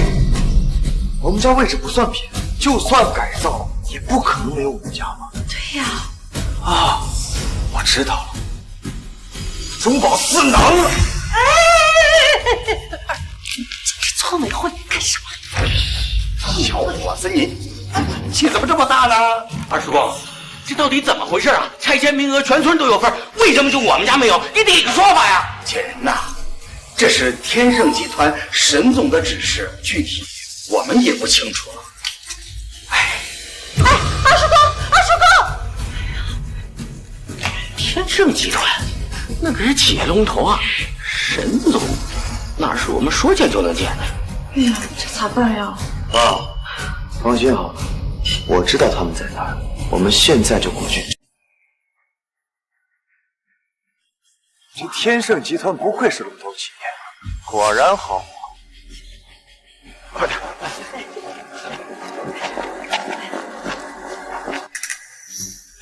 我们家位置不算偏，就算改造，也不可能没有我们家吧？对呀。啊，我知道了，中饱私囊了。这是村委会干什么？小伙子你气怎么这么大呢？二叔公，这到底怎么回事啊？拆迁名额全村都有份，为什么就我们家没有？你给个说法呀！贱人呐，这是天盛集团沈总的指示，具体我们也不清楚了。二叔公！天盛集团那可是企业龙头啊，沈总哪是我们说见就能见的？哎呀，这咋办呀？啊，放心好了，我知道他们在哪儿，我们现在就过去。这天盛集团不愧是龙头企业，果然豪华。快点！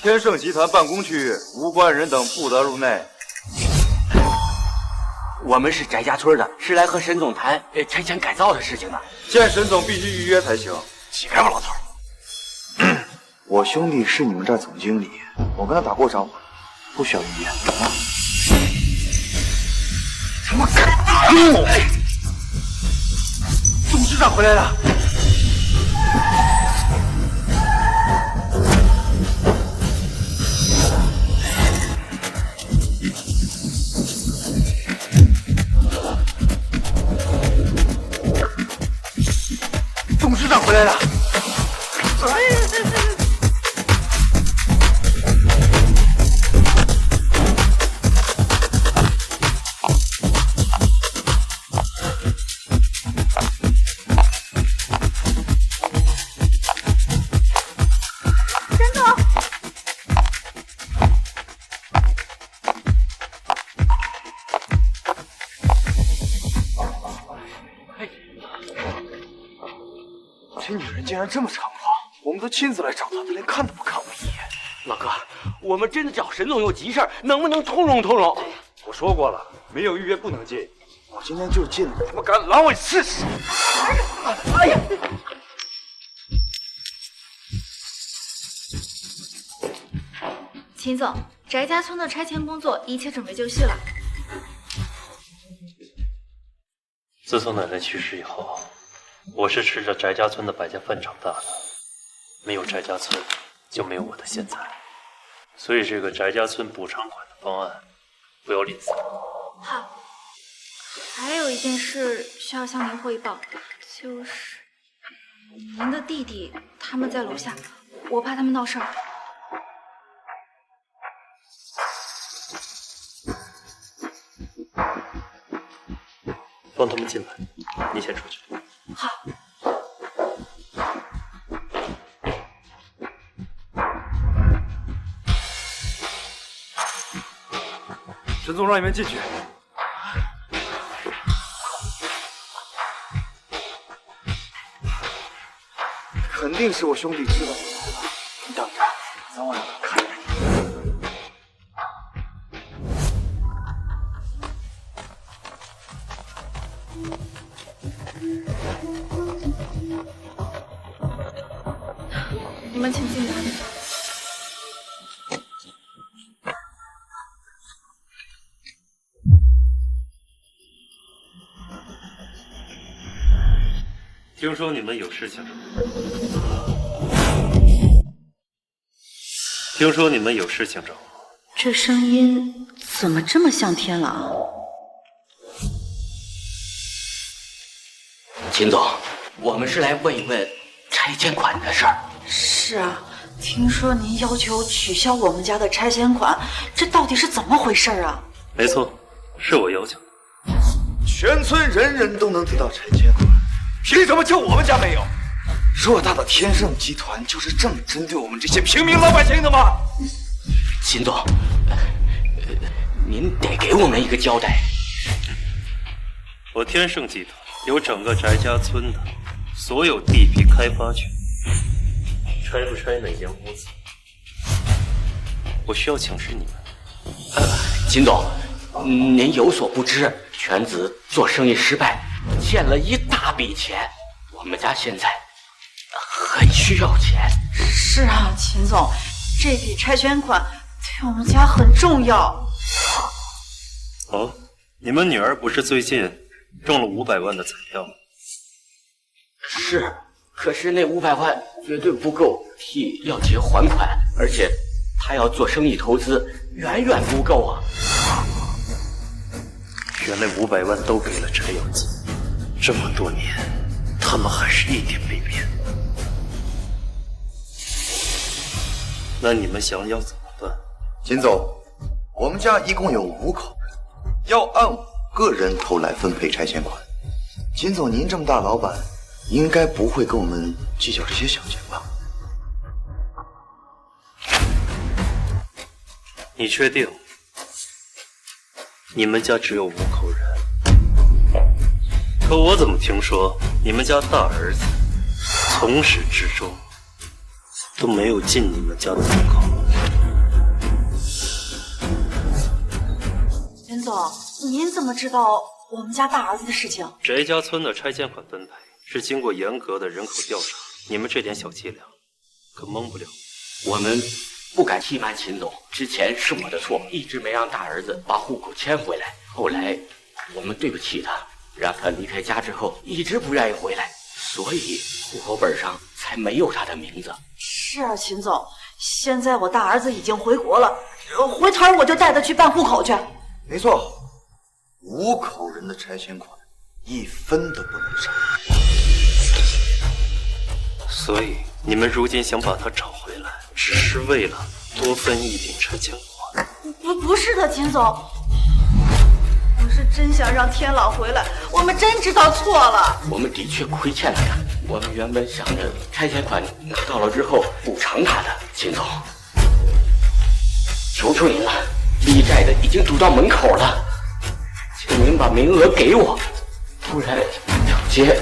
天盛集团办公区无关人等不得入内。我们是翟家村的，是来和沈总谈拆迁改造的事情的。见沈总必须预约才行。起开吧，老头。我兄弟是你们这儿总经理，我跟他打过招呼，不需要预约，懂吗？怎么敢！董事长回来了。董事长回来了。这女人竟然这么猖狂，我们都亲自来找她，她连看都不看我一眼。老哥，我们真的找沈总有急事，能不能通融通融？我说过了，没有预约不能进。我今天就进了，他们敢拦我试试！哎呀！秦总，翟家村的拆迁工作一切准备就绪了。自从奶奶去世以后，我是吃着翟家村的百家饭长大的，没有翟家村，就没有我的现在。所以这个翟家村补偿款的方案，不要吝啬。好。还有一件事需要向您汇报，就是您的弟弟他们在楼下，我怕他们闹事儿。放他们进来，你先出去。好。陈总，让你们进去。肯定是我兄弟知道的，你等着，早晚让他看着你。你们请进来。听说你们有事情找我。听说你们有事情找我。这声音怎么这么像天狼？秦总，我们是来问一问拆迁款的事儿。是啊，听说您要求取消我们家的拆迁款，这到底是怎么回事啊？没错，是我要求。全村人人都能得到拆迁款，凭什么就我们家没有？偌大的天盛集团就是这么针对我们这些平民老百姓的吗？秦总，您得给我们一个交代。我天盛集团有整个翟家村的所有地皮开发权，拆不拆哪间屋子，我需要请示你们。秦总，您有所不知，犬子做生意失败，欠了一大笔钱，我们家现在很需要钱。是啊，秦总，这笔拆迁款对我们家很重要。哦，你们女儿不是最近中了500万的彩票吗？是，可是那500万绝对不够替耀杰还款，而且他要做生意投资，远远不够啊。原来500万都给了翟耀杰，这么多年，他们还是一点没变。那你们想要怎么办？秦总，我们家一共有5口人，要按5个人头来分配拆迁款。秦总，您这么大老板，应该不会跟我们计较这些小钱吧？你确定？你们家只有5口人？可我怎么听说你们家大儿子从始至终都没有进你们家的门口？袁总，您怎么知道我们家大儿子的事情？翟家村的拆迁款分配是经过严格的人口调查，你们这点小伎俩可蒙不了。我们不敢欺瞒秦总，之前是我的错，一直没让大儿子把户口迁回来。后来我们对不起他，让他离开家之后一直不愿意回来，所以户口本上才没有他的名字。是啊，秦总，现在我大儿子已经回国了，回头我就带他去办户口去。没错，5口人的拆迁款1分都不能少。所以你们如今想把他找回来，只是为了多分一点拆迁款？不是的，秦总，我是真想让天朗回来，我们真知道错了。我们的确亏欠了他，我们原本想着拆迁款拿到了之后补偿他的。秦总，求求您了，逆债的已经堵到门口了，请您把名额给我，不然耀杰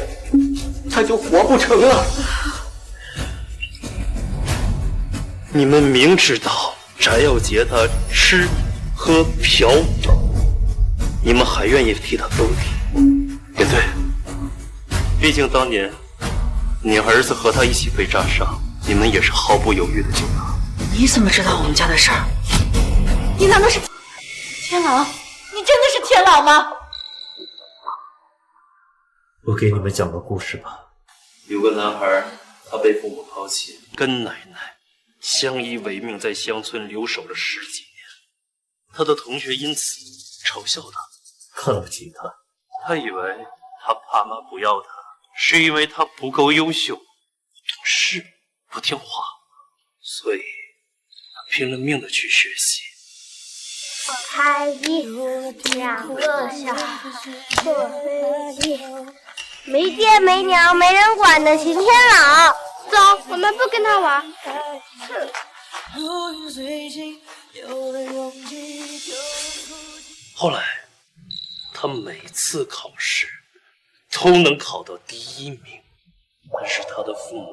他就活不成了。你们明知道翟耀杰他吃喝嫖赌，你们还愿意替他兜底？也对，毕竟当年你儿子和他一起被炸伤，你们也是毫不犹豫的救他。你怎么知道我们家的事儿？你难道是天狼？你真的是天狼吗？我给你们讲个故事吧。有个男孩，他被父母抛弃，跟奶奶相依为命，在乡村留守了10几年。他的同学因此嘲笑他，看不起他。他以为他爸妈不要他，是因为他不够优秀、不懂事、不听话，所以他拼了命的去学习。我开机，2个小时坐飞机，没爹没娘没人管的晴天朗。走，我们不跟他玩。后来，他每次考试都能考到第1名，但是他的父母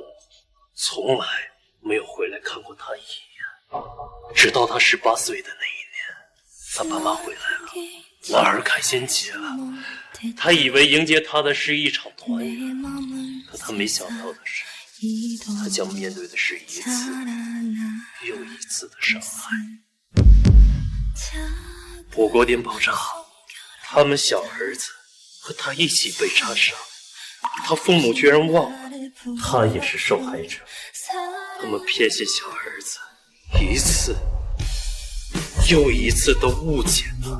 从来没有回来看过他一眼。直到他18岁的那一年，他爸妈回来了，男孩开心极了。他以为迎接他的是一场团圆，可他没想到的是，他将面对的是一次又一次的伤害。火锅店爆炸，他们小儿子和他一起被炸伤，他父母居然忘了他也是受害者。他们骗下小儿子，一次又一次的误解他，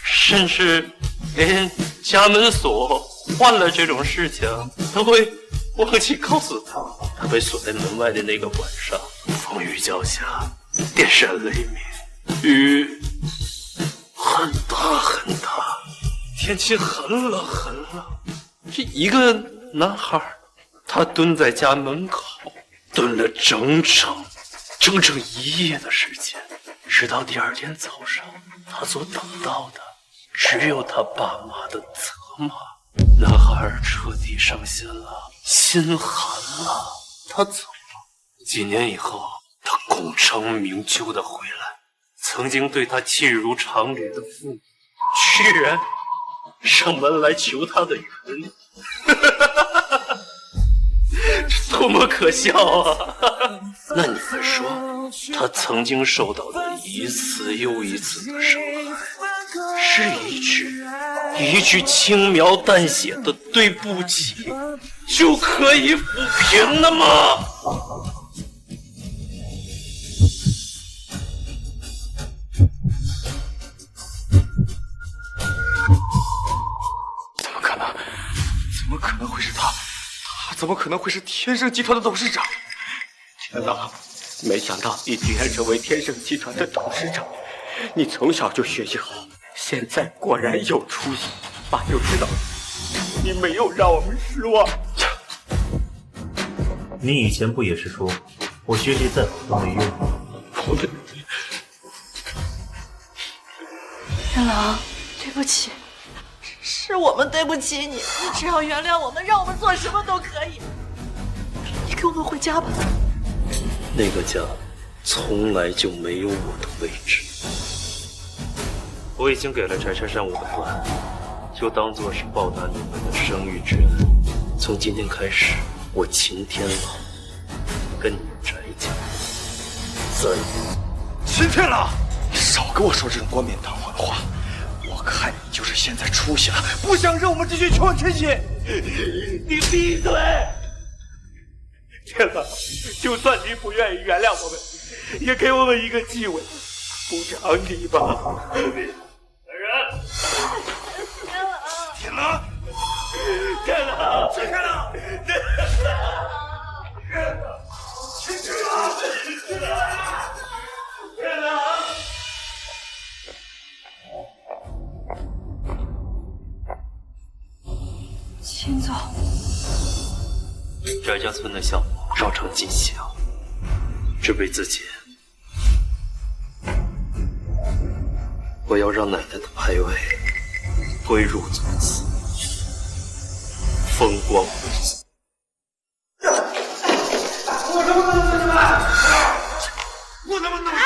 甚至连家门锁换了这种事情都会忘记告诉他。他被锁在门外的那个晚上，风雨交加，电闪雷鸣，雨很大很大，天气很冷很冷。这一个男孩，他蹲在家门口，蹲了整整1夜的时间，直到第2天早上，他所等到的只有他爸妈的责骂。男孩彻底伤心了，心寒了，他走了。几年以后，他功成名就的回来，曾经对他弃如长履的父母，居然上门来求他的原谅。这多么可笑啊！那你们说，他曾经受到的一次又一次的伤害，是一句轻描淡写的对不起就可以抚平的吗？怎么可能？怎么可能会是他？他怎么可能会是天盛集团的董事长？天狼，没想到你居然成为天盛集团的董事长。你从小就学习好，现在果然有出息。爸就知道你没有让我们失望。你以前不也是说我学习再好都没用吗？天狼，对不起，是我们对不起你，你只要原谅我们，让我们做什么都可以。你跟我们回家吧。那个家从来就没有我的位置。我已经给了翟珊珊我的plan，就当做是报答你们的生育之恩。从今天开始，我秦天狼跟你们翟家再秦天狼，你少跟我说这种冠冕堂皇的话。我看你就是现在出息了，不想让我们这些穷亲戚。你闭嘴！天狼，就算你不愿意原谅我们，也给我们一个机会，补偿你吧。天狼，天狼，天狼，天狼！秦总，翟家村的项目照常进行，这辈子前，我要让奶奶的牌位归入宗祠，风光无阻。我能不能自杀？我能不能自杀？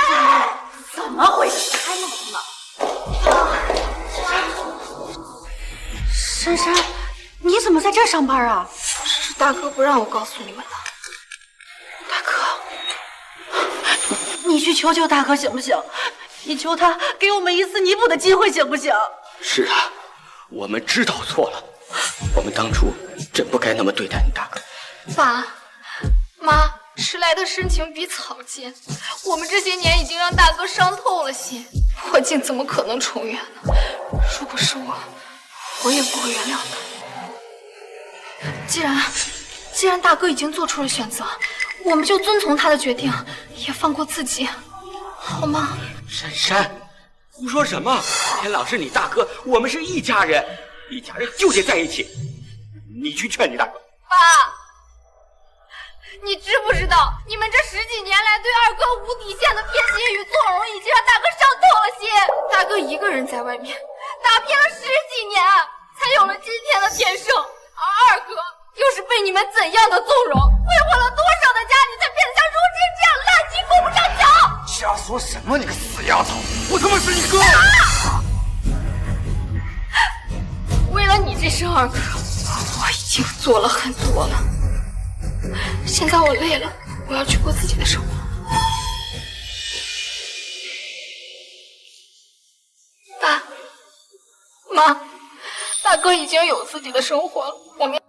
怎么回事？太冷了。珊珊，你怎么在这儿上班啊？是大哥不让我告诉你们的。大哥，你去求求大哥行不行？你求他给我们一次弥补的机会，行不行？是啊，我们知道错了，我们当初真不该那么对待你大哥。爸妈，迟来的深情比草坚，我们这些年已经让大哥伤透了心，破镜怎么可能重圆呢？如果是我也不会原谅他。既然大哥已经做出了选择，我们就遵从他的决定，也放过自己，好吗？珊珊，胡说什么？天朗是你大哥，我们是一家人，一家人就得在一起。你去劝你大哥。爸，你知不知道，你们这10几年来对二哥无底线的偏心与纵容，已经让大哥伤透了心。大哥一个人在外面打拼了10几年，才有了今天的天盛，而二哥又是被你们怎样的纵容，挥霍了多少的家底，才变得像如今这样烂泥扶不上墙。瞎说什么，你个死丫头！我他妈是你哥！为了你这声二哥，我已经做了很多了。现在我累了，我要去过自己的生活。爸妈，大哥已经有自己的生活了，我们。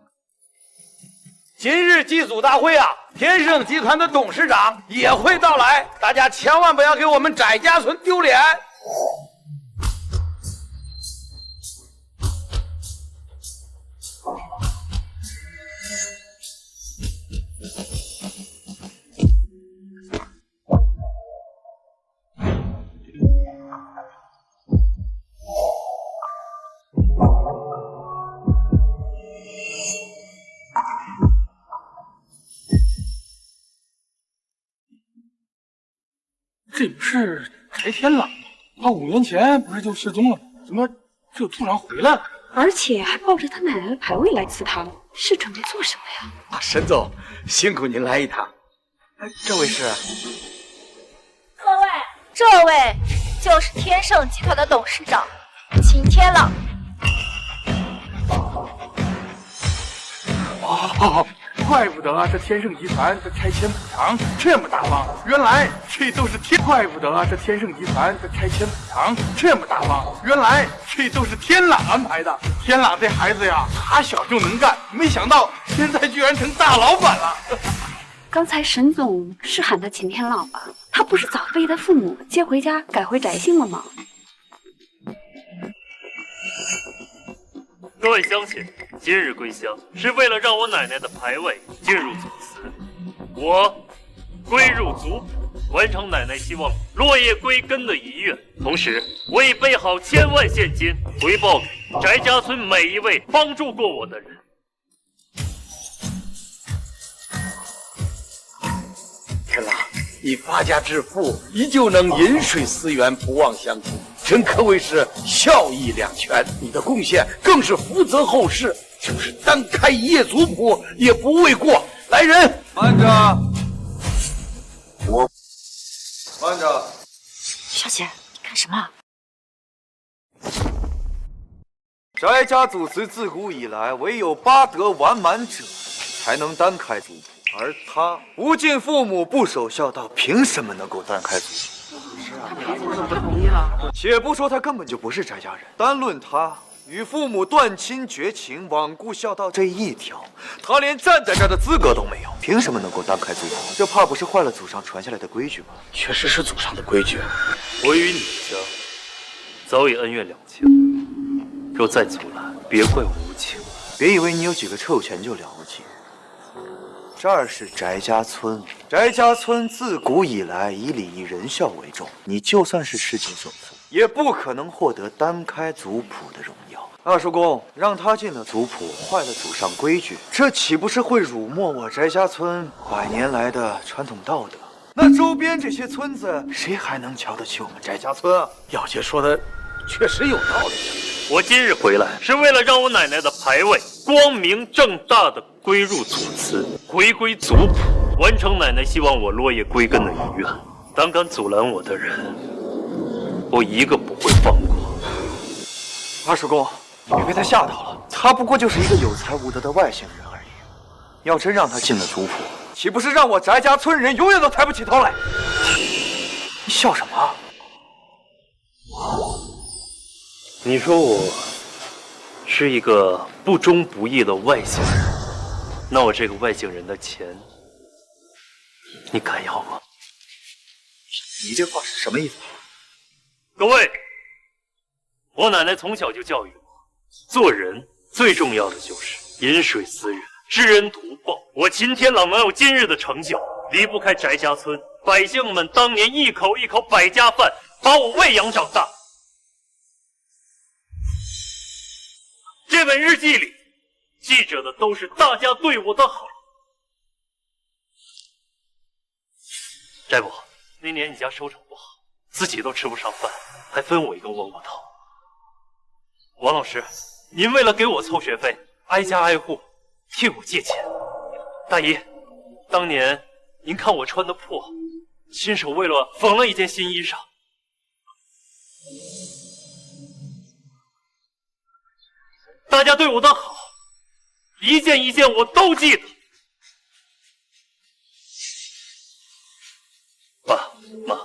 今日祭祖大会啊，天盛集团的董事长也会到来，大家千万不要给我们翟家村丢脸。这不是翟天朗吗？他5年前不是就失踪了吗？怎么这突然回来了？而且还抱着他奶奶的牌位来祠堂，是准备做什么呀？啊，沈总，辛苦您来一趟。这位是？这位就是天盛集团的董事长秦天朗。哦，怪不得这天盛集团的拆迁补偿这么大方，原来这都是怪不得这天盛集团的拆迁补偿这么大方，原来这都是天朗安排的。天朗这孩子呀，打小就能干，没想到现在居然成大老板了。刚才沈总是喊他秦天朗吧？他不是早被他父母接回家改回翟姓了吗？各位乡亲，今日归乡是为了让我奶奶的牌位进入祖祠，我归入族谱，完成奶奶希望落叶归根的遗愿，同时我已备好1000万现金回报给翟家村每一位帮助过我的人。天朗，你发家致富，依旧能饮水思源，不忘乡土，真可谓是孝义两全。你的贡献更是福泽后世，就是单开一页族谱也不为过。来人，慢着！慢着！小姐，你干什么？翟家祖祠自古以来，唯有8德完满者才能单开族谱。而他不敬父母，不守孝道，凭什么能够单开族谱？他凭什么不同意了？且不说他根本就不是翟家人，单论他与父母断亲绝情、罔顾孝道这一条，他连站在这儿的资格都没有，凭什么能够单开族谱？这怕不是坏了祖上传下来的规矩吧？确实是祖上的规矩。我与你家早已恩怨两清，若再阻拦，别怪我无情。别以为你有几个臭钱就了不起。这儿是翟家村，翟家村自古以来以礼义仁孝为重，你就算是世锦首富，也不可能获得单开族谱的荣耀。二叔公，让他进了族谱，坏了祖上规矩，这岂不是会辱没我翟家村100年来的传统道德？那周边这些村子，谁还能瞧得起我们翟家村啊？表姐说的确实有道理。我今日回来是为了让我奶奶的牌位光明正大的归入祖祠，回归族谱，完成奶奶希望我落叶归根的遗愿。胆敢阻拦我的人，我一个不会放过。二叔公，你被他吓到了，他不过就是一个有才无德的外姓人而已。要真让他进了族谱，岂不是让我翟家村人永远都抬不起头来？你笑什么？你说我是一个不忠不义的外姓人，那我这个外姓人的钱，你敢要吗？你这话是什么意思？各位，我奶奶从小就教育我，做人最重要的就是饮水思源，知恩图报。我秦天朗能有今日的成就，离不开翟家村百姓们当年一口一口百家饭把我喂养长大。这本日记里记着的都是大家对我的好。翟伯，那年你家收成不好，自己都吃不上饭，还分我一个窝窝头。王老师，您为了给我凑学费，挨家挨户替我借钱。大姨，当年您看我穿的破，亲手为我缝了一件新衣裳。大家对我的好，一件一件我都记得。爸妈，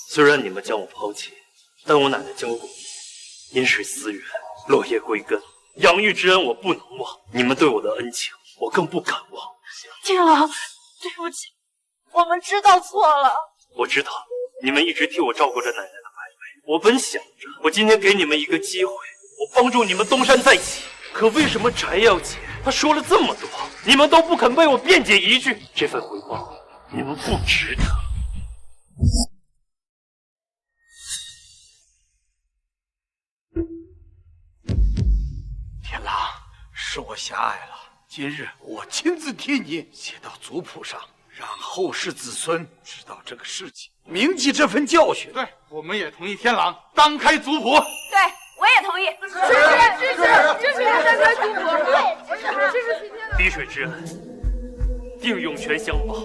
虽然你们将我抛弃，但我奶奶教过我，饮水思源，落叶归根，养育之恩我不能忘。你们对我的恩情，我更不敢忘。天朗，对不起，我们知道错了。我知道你们一直替我照顾着奶奶的百味，我本想着我今天给你们一个机会，我帮助你们东山再起。可为什么翟耀姐她说了这么多，你们都不肯为我辩解一句？这份回报你们不值得。天狼，是我狭隘了，今日我亲自替你写到族谱上，让后世子孙知道这个事情，铭记这份教训。对，我们也同意天狼当开族谱。对，我也同意。支持当开族谱。对，支持滴水之恩，定涌泉相报。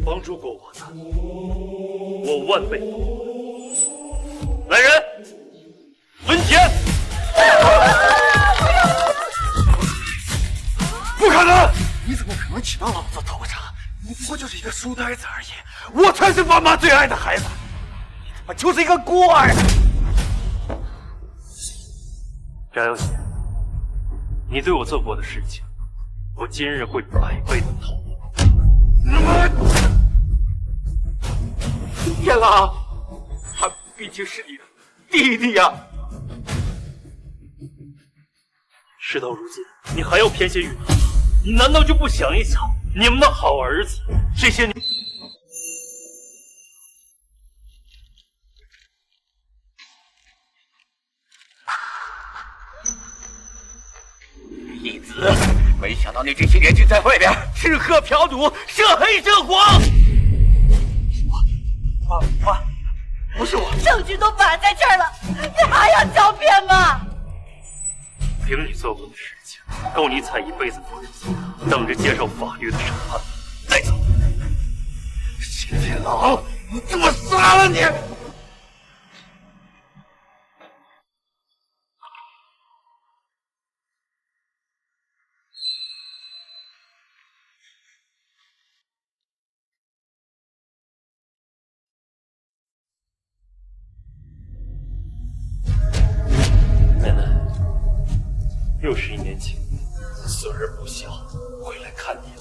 帮助过我的，我万倍不忘。来人，分钱！不可能！你怎么可能骑到老子头上？你不过就是一个书呆子而已。我才是爸妈最爱的孩子，你他妈就是一个孤儿！翟小姐，你对我做过的事情，我今日会百倍的讨还。天狼，他毕竟是你的弟弟呀！事到如今，你还要偏心于他？你难道就不想一想，你们的好儿子这些年？义子，没想到你这些年就在外边吃喝嫖赌，涉黑涉黄。我不是我，证据都摆在这儿了，你还要狡辩吗？凭你做过的事情，够你踩一辈子夫人心，等着接受法律的审判。带走！秦天狼，我他妈杀了你！奶奶，又是1年前，孙儿不孝回来看你。